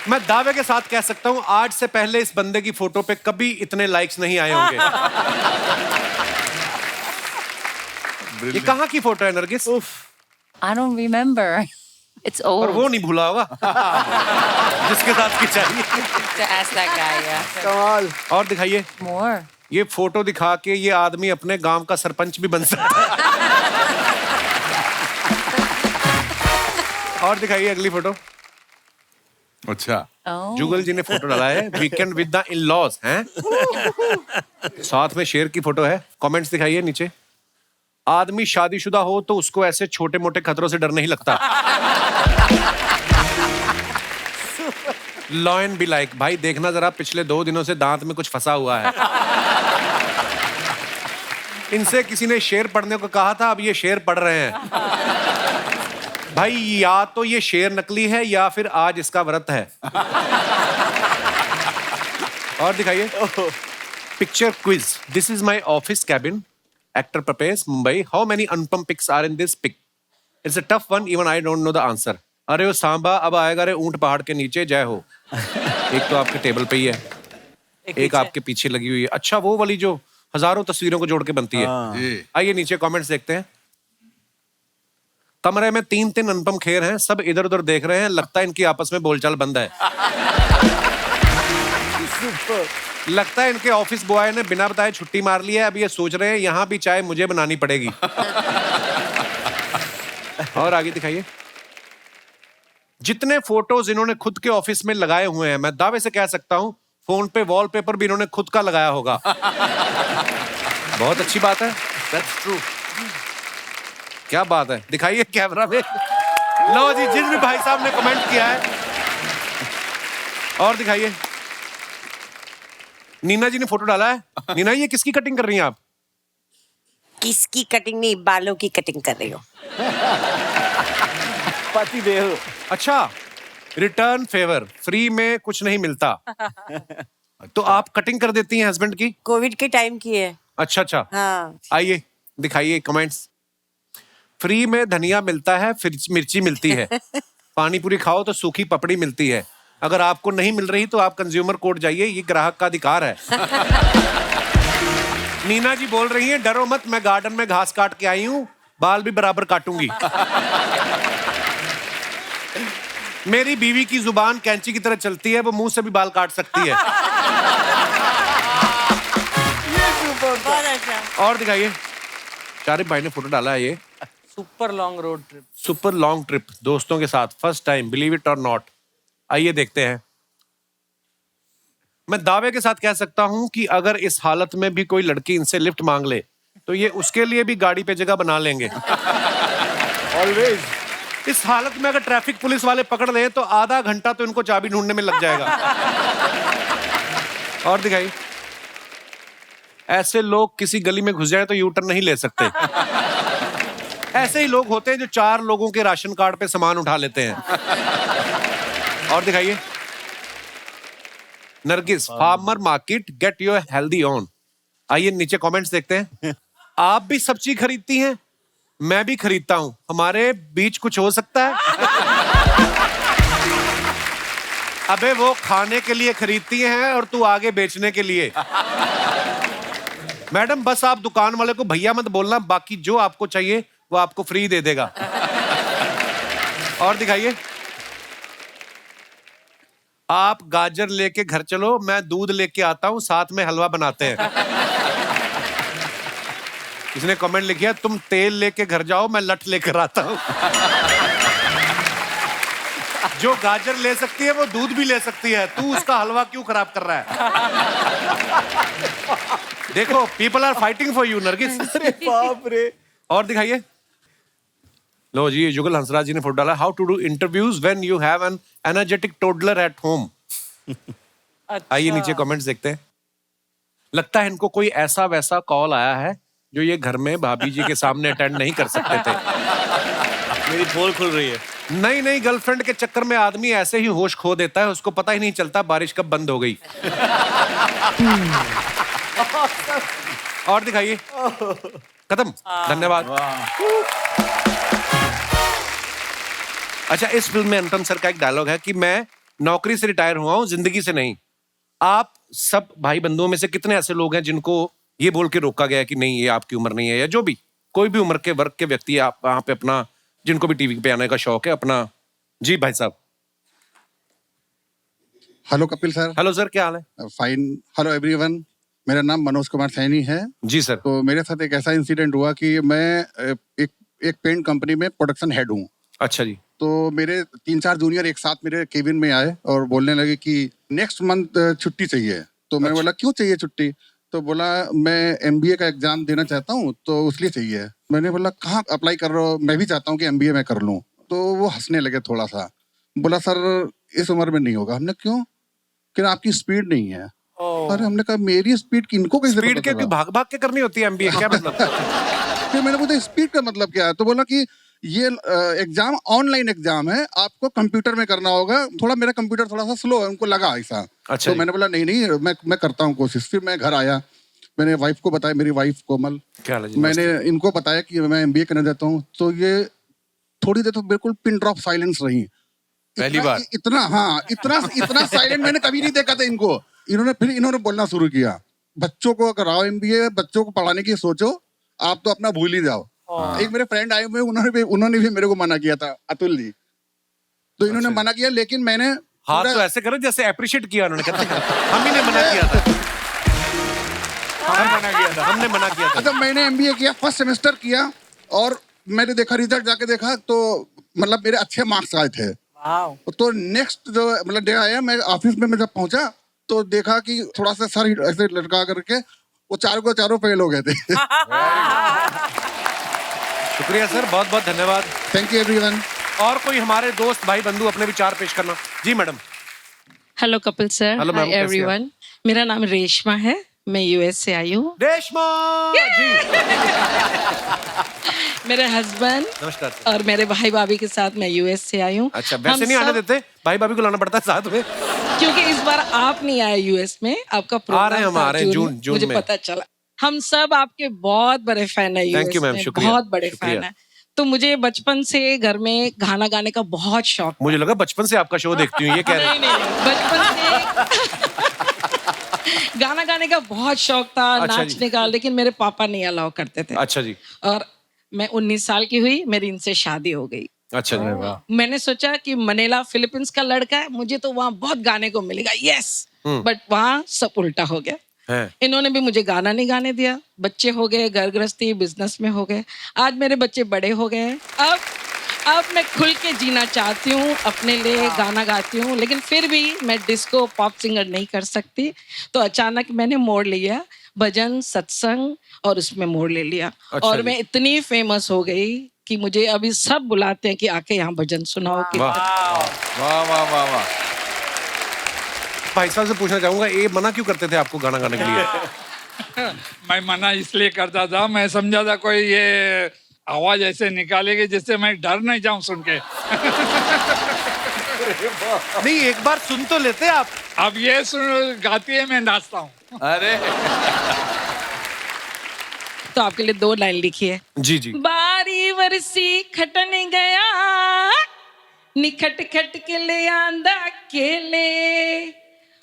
मैं दावे के साथ कह सकता हूं, आज से पहले इस बंदे की फोटो पे कभी इतने लाइक्स नहीं आए होंगे। ये कहाँ की फोटो है Nargis? I don't remember. It's old. और वो नहीं भूला होगा जिसके साथ की चाहिए। To ask that guy, yeah. कमाल। और दिखाइए। More. ये फोटो दिखा के ये आदमी अपने गांव का सरपंच भी बन सकता है। और दिखाइए अगली फोटो। अच्छा। जुगल जी ने फोटो डाला है, वीकेंड विद द इन-लॉज हैं। साथ में शेर की फोटो है। कमेंट्स दिखाइए नीचे। आदमी शादीशुदा हो तो उसको ऐसे छोटे मोटे खतरों से डर नहीं लगता। लॉयन बी लाइक, भाई देखना जरा पिछले 2 दिनों से दांत में कुछ फंसा हुआ है। इनसे किसी ने शेर पढ़ने को कहा था, अब ये शेर पढ़ रहे हैं। भाई या तो ये शेर नकली है या फिर आज इसका व्रत है। और दिखाइए। Picture quiz. This is my office cabin. Actor प्रपेस Mumbai. How many Anupam pics are in this pic? It's a tough one, even I don't know the answer. अरे वो सांबा अब आएगा रे ऊंट पहाड़ के नीचे, जय हो। एक तो आपके टेबल पे ही है, एक आपके पीछे लगी हुई है। अच्छा वो वाली जो हजारों तस्वीरों को जोड़ के बनती है। आइए नीचे कमेंट्स देखते हैं। कमरे में 3 अनुपम खेर हैं, सब इधर उधर देख रहे हैं, लगता है इनकी आपस में बोलचाल बंद है। लगता है इनके ऑफिस बॉय ने बिना बताए छुट्टी मार ली है, अब ये सोच रहे हैं यहाँ भी चाय मुझे बनानी पड़ेगी। और आगे दिखाइए। जितने फोटोज इन्होंने खुद के ऑफिस में लगाए हुए हैं, मैं दावे से कह सकता हूं फोन पे वॉलपेपर भी इन्होंने खुद का लगाया होगा। बहुत अच्छी बात है। That's true. क्या बात है, दिखाइए कैमरा में। लो जी, जिन भी भाई साहब ने कमेंट किया है। और दिखाइए। नीना जी ने फोटो डाला है। नीना ये किसकी कटिंग कर रही हैं आप? किसकी कटिंग नहीं, बालों की कटिंग कर रही हो। पति देव। अच्छा, रिटर्न फेवर, फ्री में कुछ नहीं मिलता। तो आप कटिंग कर देती हैं हस्बैंड की? कोविड के टाइम की है। अच्छा अच्छा। हाँ। आइए दिखाइए कमेंट्स। फ्री में धनिया मिलता है, फिर मिर्ची मिलती है। पानी पूरी खाओ तो सूखी पपड़ी मिलती है। अगर आपको नहीं मिल रही तो आप कंज्यूमर कोर्ट जाइए, ये ग्राहक का अधिकार है। नीना जी बोल रही हैं, डरो मत, मैं गार्डन में घास काट के आई हूं, बाल भी बराबर काटूंगी। मेरी बीवी की जुबान कैंची की तरह चलती है, वो मुंह से भी बाल काट सकती है। बहुत अच्छा। और दिखाइए। शारिफ भाई ने फोटो डाला है ये। Super long road trip. Super long trip दोस्तों के साथ, फर्स्ट टाइम, बिलीव इट और नॉट। आइए देखते हैं। मैं दावे के साथ कह सकता हूं कि अगर इस हालत में भी कोई लड़की इनसे लिफ्ट मांग ले तो ये उसके लिए भी गाड़ी पे जगह बना लेंगे। ऑलवेज। इस हालत में अगर ट्रैफिक पुलिस वाले पकड़ ले तो आधा घंटा तो इनको चाबी ढूंढने में लग जाएगा। और दिखाइए। ऐसे लोग किसी गली में घुस जाए तो यू टर्न नहीं ले सकते। ऐसे ही लोग होते हैं जो 4 लोगों के राशन कार्ड पे सामान उठा लेते हैं। और दिखाइए। Nargis, farmer market, get your healthy on. आइए नीचे कमेंट्स देखते हैं। आप भी सब्जी खरीदती हैं, मैं भी खरीदता हूं, हमारे बीच कुछ हो सकता है? अबे वो खाने के लिए खरीदती हैं और तू आगे बेचने के लिए। मैडम बस आप दुकान वाले को भैया मत बोलना, बाकी जो आपको चाहिए वो आपको फ्री दे देगा। और दिखाइए। आप गाजर लेके घर चलो, मैं दूध लेके आता हूं, साथ में हलवा बनाते हैं। इसने कमेंट लिखा, तुम तेल लेके घर जाओ, मैं लठ लेकर आता हूँ। जो गाजर ले सकती है वो दूध भी ले सकती है, तू उसका हलवा क्यों खराब कर रहा है? देखो, people are fighting for you Nargis. अरे बाप रे। और दिखाइए। लो जी, जुगल हंसराज जी ने फोटो डाला, how to do interviews when you have an energetic toddler at home. आइए नीचे कमेंट्स देखते हैं। लगता है इनको कोई ऐसा वैसा कॉल आया है जो ये घर में भाभी जी के सामने अटेंड नहीं कर सकते थे। मेरी पोल खुल रही है। नहीं नहीं, गर्लफ्रेंड के चक्कर में आदमी ऐसे ही होश खो देता है, उसको पता ही नहीं चलता बारिश कब बंद हो गई। और दिखाइए। खत्म। धन्यवाद। अच्छा, इस फिल्म में अनुपम सर का एक डायलॉग है कि मैं नौकरी से रिटायर हुआ हूं, जिंदगी से नहीं। आप सब भाई बंधुओं में से कितने ऐसे लोग हैं जिनको ये बोल के रोका गया कि नहीं ये आपकी उम्र नहीं है, या जो भी कोई भी उम्र के वर्ग के व्यक्ति आप वहां पे अपना, जिनको भी टीवी पे आने का शौक है अपना। जी भाई साहब। Hello Kapil sir. Hello sir, क्या हाल है? फाइन। हेलो एवरीवन, मेरा नाम मनोज कुमार सैनी है। जी सर। तो मेरे साथ एक ऐसा इंसिडेंट हुआ कि मैं एक पेंट कंपनी में प्रोडक्शन हेड हूँ। अच्छा जी। तो मेरे 3-4 जूनियर एक साथ मेरे केबिन में आए और बोलने लगे कि नेक्स्ट मंथ छुट्टी चाहिए। तो मैंने बोला क्यों चाहिए छुट्टी? तो बोला मैं MBA का एग्जाम देना चाहता हूँ तो उसलिए चाहिए। मैंने बोला कहाँ अप्लाई कर रहे हो? मैं भी चाहता हूँ कि MBA में कर लूँ। तो वो हंसने लगे थोड़ा सा, बोला सर इस उम्र में नहीं होगा। हमने क्यों? कि आपकी स्पीड नहीं है। अरे हमने कहा मेरी स्पीड किनको कैसे स्पीड के भाग भाग के करनी होती है MBA, क्या मतलब? फिर मैंने पूछा स्पीड का मतलब क्या है? तो बोला कि ये एग्जाम ऑनलाइन एग्जाम है, आपको कंप्यूटर में करना होगा। थोड़ा मेरा कंप्यूटर थोड़ा सा स्लो है, उनको लगा ऐसा। अच्छा। तो मैंने बोला नहीं मैं करता हूँ कोशिश। फिर मैं घर आया, मैंने वाइफ को बताया, मेरी वाइफ कोमल, क्या मैंने इनको बताया कि मैं MBA करना चाहता हूँ। तो ये थोड़ी देर तो बिल्कुल पिन ड्रॉप साइलेंस रही। पहली बार इतना साइलेंट मैंने कभी नहीं देखा था इनको। इन्होंने बोलना शुरू किया, बच्चों को कराओ MBA, बच्चों को पढ़ाने की सोचो, आप तो अपना भूल ही जाओ। एक मेरे फ्रेंड आए हुए, उन्होंने भी मेरे को मना किया था, अतुल जी। तो इन्होंने मना किया, लेकिन मैंने हाँ तो ऐसे करो जैसे अप्रिशिएट किया उन्होंने। हम ही ने मना किया था। हमने मना किया था। अच्छा, मैंने MBA किया, फर्स्ट सेमेस्टर किया और मैंने देखा रिजल्ट, जाके देखा तो मतलब मेरे अच्छे मार्क्स आए थे। तो नेक्स्ट जो मतलब डे आया, मैं ऑफिस में जब पहुंचा तो देखा कि थोड़ा सा सर ऐसे लटका करके वो चारों फेल हो गए थे। शुक्रिया सर, बहुत बहुत धन्यवाद। Thank you everyone. और कोई हमारे दोस्त भाई बंधु अपने विचार पेश करना। जी madam. Hello Kapil sir. Hello ma'am, hi everyone, मेरा नाम रेशमा है, मैं US से आई हूँ। रेशमा जी। मेरे हस्बैंड नमस्कार सर। और मेरे भाई भाभी के साथ मैं US से आई हूँ। अच्छा, वैसे नहीं आने देते, भाई भाभी को लाना पड़ता है साथ में। क्योंकि इस बार आप नहीं आए US में, आपका आ रहे हैं, हम आ रहे हैं जून मुझे में। पता चला। हम सब आपके बहुत बड़े फैन है Thank you, US ma'am, में, शुक्रिया, बहुत बड़े शुक्रिया। फैन है। तो मुझे बचपन से घर में गाना गाने का बहुत शौक। मुझे लगा बचपन से आपका शो देखती हूँ, ये कह रहे हैं। नहीं, बचपन से गाना गाने का बहुत शौक था, अच्छा जी। नाचने का, लेकिन मेरे पापा नहीं अलाउ करते थे। अच्छा जी। और मैं 19 साल की हुई, मेरी इनसे शादी हो गई। अच्छा जी। मैंने सोचा कि मनीला फिलीपींस का लड़का है, मुझे तो वहाँ बहुत गाने को मिलेगा, यस। बट वहाँ सब उल्टा हो गया। इन्होंने भी मुझे गाना नहीं गाने दिया। बच्चे हो गए, घर गृहस्थी, बिजनेस में हो गए। आज मेरे बच्चे बड़े हो गए हैं। अब मैं खुल के जीना चाहती हूँ, अपने लिए गाना गाती हूँ, लेकिन फिर भी मैं डिस्को पॉप सिंगर नहीं कर सकती। तो अचानक मैंने मोड़ लिया, भजन सत्संग, और उसमें मोड़ ले लिया। अच्छा और जी। मैं इतनी फेमस हो गई कि मुझे अभी सब बुलाते हैं कि आके यहाँ भजन सुनाओ। वाह वाह वाह वाह वाह। भाई साहब से पूछना चाहूंगा, ये मना क्यों करते थे आपको गाना गाने के लिए? मैं मना इसलिए करता था, मैं समझा था कोई ये आवाज ऐसे निकालेगी जिससे मैं डर नहीं जाऊं सुन के। नहीं, एक बार सुन तो लेते आप। अब ये सुन गाती है, मैं नाचता हूँ। अरे तो आपके लिए 2 लाइन लिखी है। जी जी। बारी वरसी खटन गया, निखट खट के ले आंदा केले,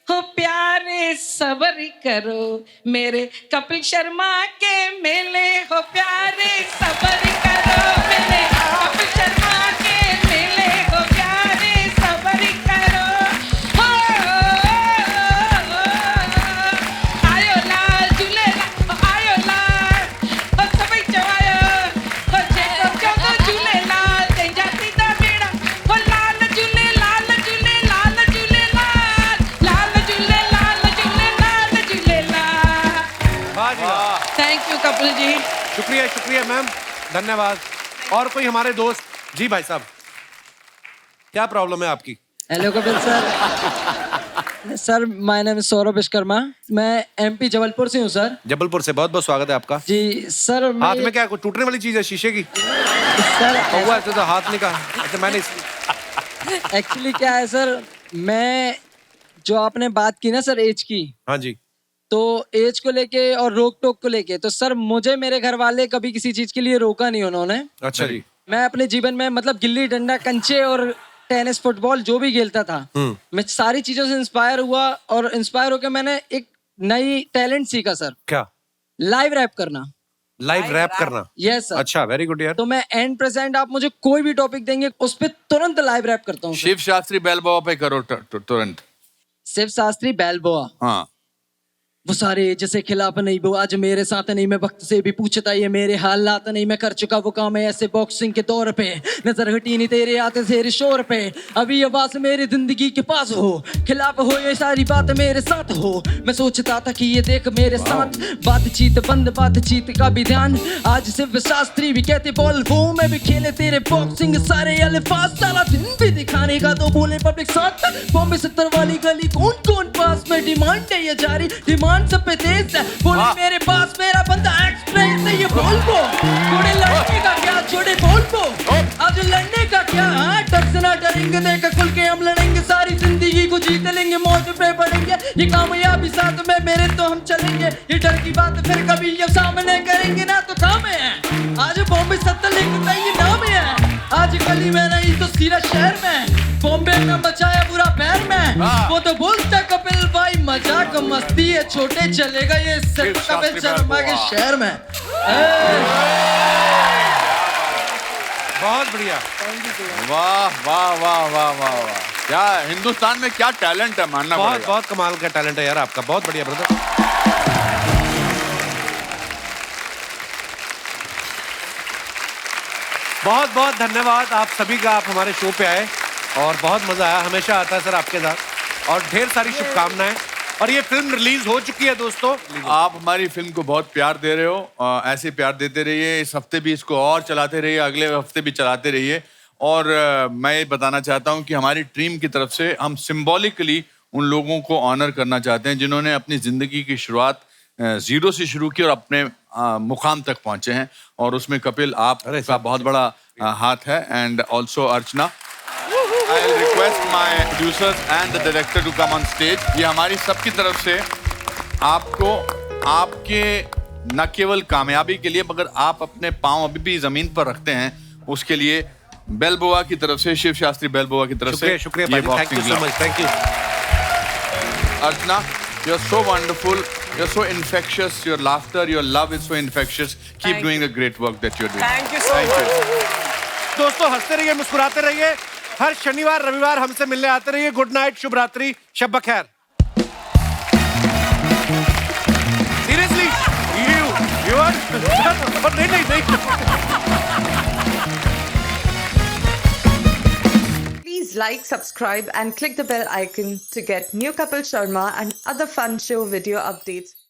हो प्यारे सबर करो मेरे कपिल शर्मा के मेले, हो प्यारे सबर करो मेरे कपिल शर्मा के मेले, हो प्यारे सबर करो। हो आयो लाल झूलेलाल, आयो लाल, हो सबई कपिल जी। शुक्रिया शुक्रिया मैम, धन्यवाद। और कोई हमारे दोस्त? जी भाई साहब, क्या प्रॉब्लम है आपकी? Hello Kapil sir. Sir my name is Saurabh Vishwakarma, मैं एमपी जबलपुर से हूँ सर। जबलपुर से, बहुत बहुत स्वागत है आपका। जी सर। हाथ में क्या, कुछ टूटने वाली चीज है शीशे की? सर हुआ तो हाथ नहीं कहा। अच्छा मैंने एक्चुअली क्या है सर, मैं जो आपने बात की ना सर एज की, हाँ जी, तो एज को लेके और रोक टोक को लेके, तो सर मुझे मेरे घर वाले कभी किसी चीज के लिए रोका नहीं उन्होंने। अच्छा जी। मैं अपने जीवन में मतलब गिल्ली डंडा, कंचे और टेनिस, फुटबॉल जो भी खेलता था, मैं सारी चीजों से इंस्पायर हुआ और इंस्पायर होकर मैंने एक नई टैलेंट सीखा सर। क्या? लाइव रैप करना। लाइव रैप करना? Yes sir. अच्छा, वेरी गुड यार। तो मैं एंड प्रेजेंट आप मुझे कोई भी टॉपिक देंगे उस पर तुरंत लाइव रैप करता हूँ। शिव शास्त्री बैलबोआ पे करो तुरंत। शिव शास्त्री बैलबोआ। हाँ। वो सारे जैसे खिलाफ नहीं, वो आज मेरे साथ नहीं, मैं वक्त से भी पूछता ये मेरे हालात नहीं, मैं कर चुका वो काम है ऐसे बॉक्सिंग के दौर पे, नजर हटी नहीं तेरे आते तेरे शोर पे, अभी आवाज मेरी जिंदगी के पास हो, खिलाफ हो ये सारी बात मेरे साथ हो, मैं सोचता था कि ये देख मेरे साथ, बातचीत बंद बातचीत का भी ध्यान, आज शिव शास्त्री भी कहते बोल वो, मैं भी खेले तेरे बॉक्सिंग सारे अल्फाज, सारा दिन भी दिखाने का तो बोले पब्लिक साथ, बॉम्बे 70 वाली गली कौन कौन पास में, डिमांड है ये जारी, डिमांड सब पे तेज है, बोले मेरे पास मेरा बंदा एक्सप्रेस है, ये बोल को छोड़े लड़ने का क्या, छोड़े बोल को आज लड़ने का क्या, डर से ना डरेंगे, देखा खुल के हम लड़ेंगे, सारी जिंदगी को जीत लेंगे, मौज पे पड़ेंगे, ये कामयाबी साथ में मेरे तो हम चलेंगे, ये डर की बात फिर कभी ये सामने करेंगे ना तो काम है, आज बॉम्बे 70 लिखता ये नाम है, आज गली में नहीं तो सीधा शहर में, बॉम्बे में बचाया पूरा पैर में, वो तो बोलता कपिल भाई मजाक मस्ती है, छोटे चलेगा ये सिर्फ कपिल शर्मा के शहर में। बहुत बढ़िया। वाह वाह वाह वाह वाह वाह, क्या हिंदुस्तान में क्या टैलेंट है, मानना बहुत पड़ेगा। बहुत कमाल का टैलेंट है यार आपका, बहुत बढ़िया ब्रदर। बहुत बहुत धन्यवाद आप सभी का, आप हमारे शो पे आए और बहुत मजा आया, हमेशा आता है सर आपके साथ, और ढेर सारी शुभकामनाएं। और ये फिल्म रिलीज हो चुकी है दोस्तों। आप हमारी फिल्म को बहुत प्यार दे रहे हो, ऐसे प्यार देते रहिए, इस हफ्ते भी इसको और चलाते रहिए, अगले हफ्ते भी चलाते रहिए। और मैं ये बताना चाहता हूँ कि हमारी टीम की तरफ से हम सिंबॉलिकली उन लोगों को ऑनर करना चाहते हैं जिन्होंने अपनी जिंदगी की शुरुआत जीरो से शुरू की और अपने मुकाम तक पहुंचे हैं, और उसमें कपिल आपका बहुत बड़ा हाथ है, and also Archana. I'll request my producers and the director to come on stage. ये हमारी सबकी तरफ से आपको आपके न केवल कामयाबी के लिए, मगर आप अपने पांव अभी भी जमीन पर रखते हैं उसके लिए बेलबोआ की तरफ से, शिव शास्त्री बेलबोआ की तरफ से शुक्रिया भाई, thank you so much, thank you. Archana, you are so wonderful, you are so infectious, your laughter, your love is so infectious. Keep doing the great work that you're doing. Thank you so much. दोस्तों हंसते रहिए, मुस्कुराते रहिए, हर शनिवार रविवार हमसे मिलने आते रहिए। गुड नाइट, शुभ रात्रि, शब बखैर। सीरियसली यू आर नहीं Please like, subscribe and click the bell icon to get new Kapil Sharma and other fun show video updates.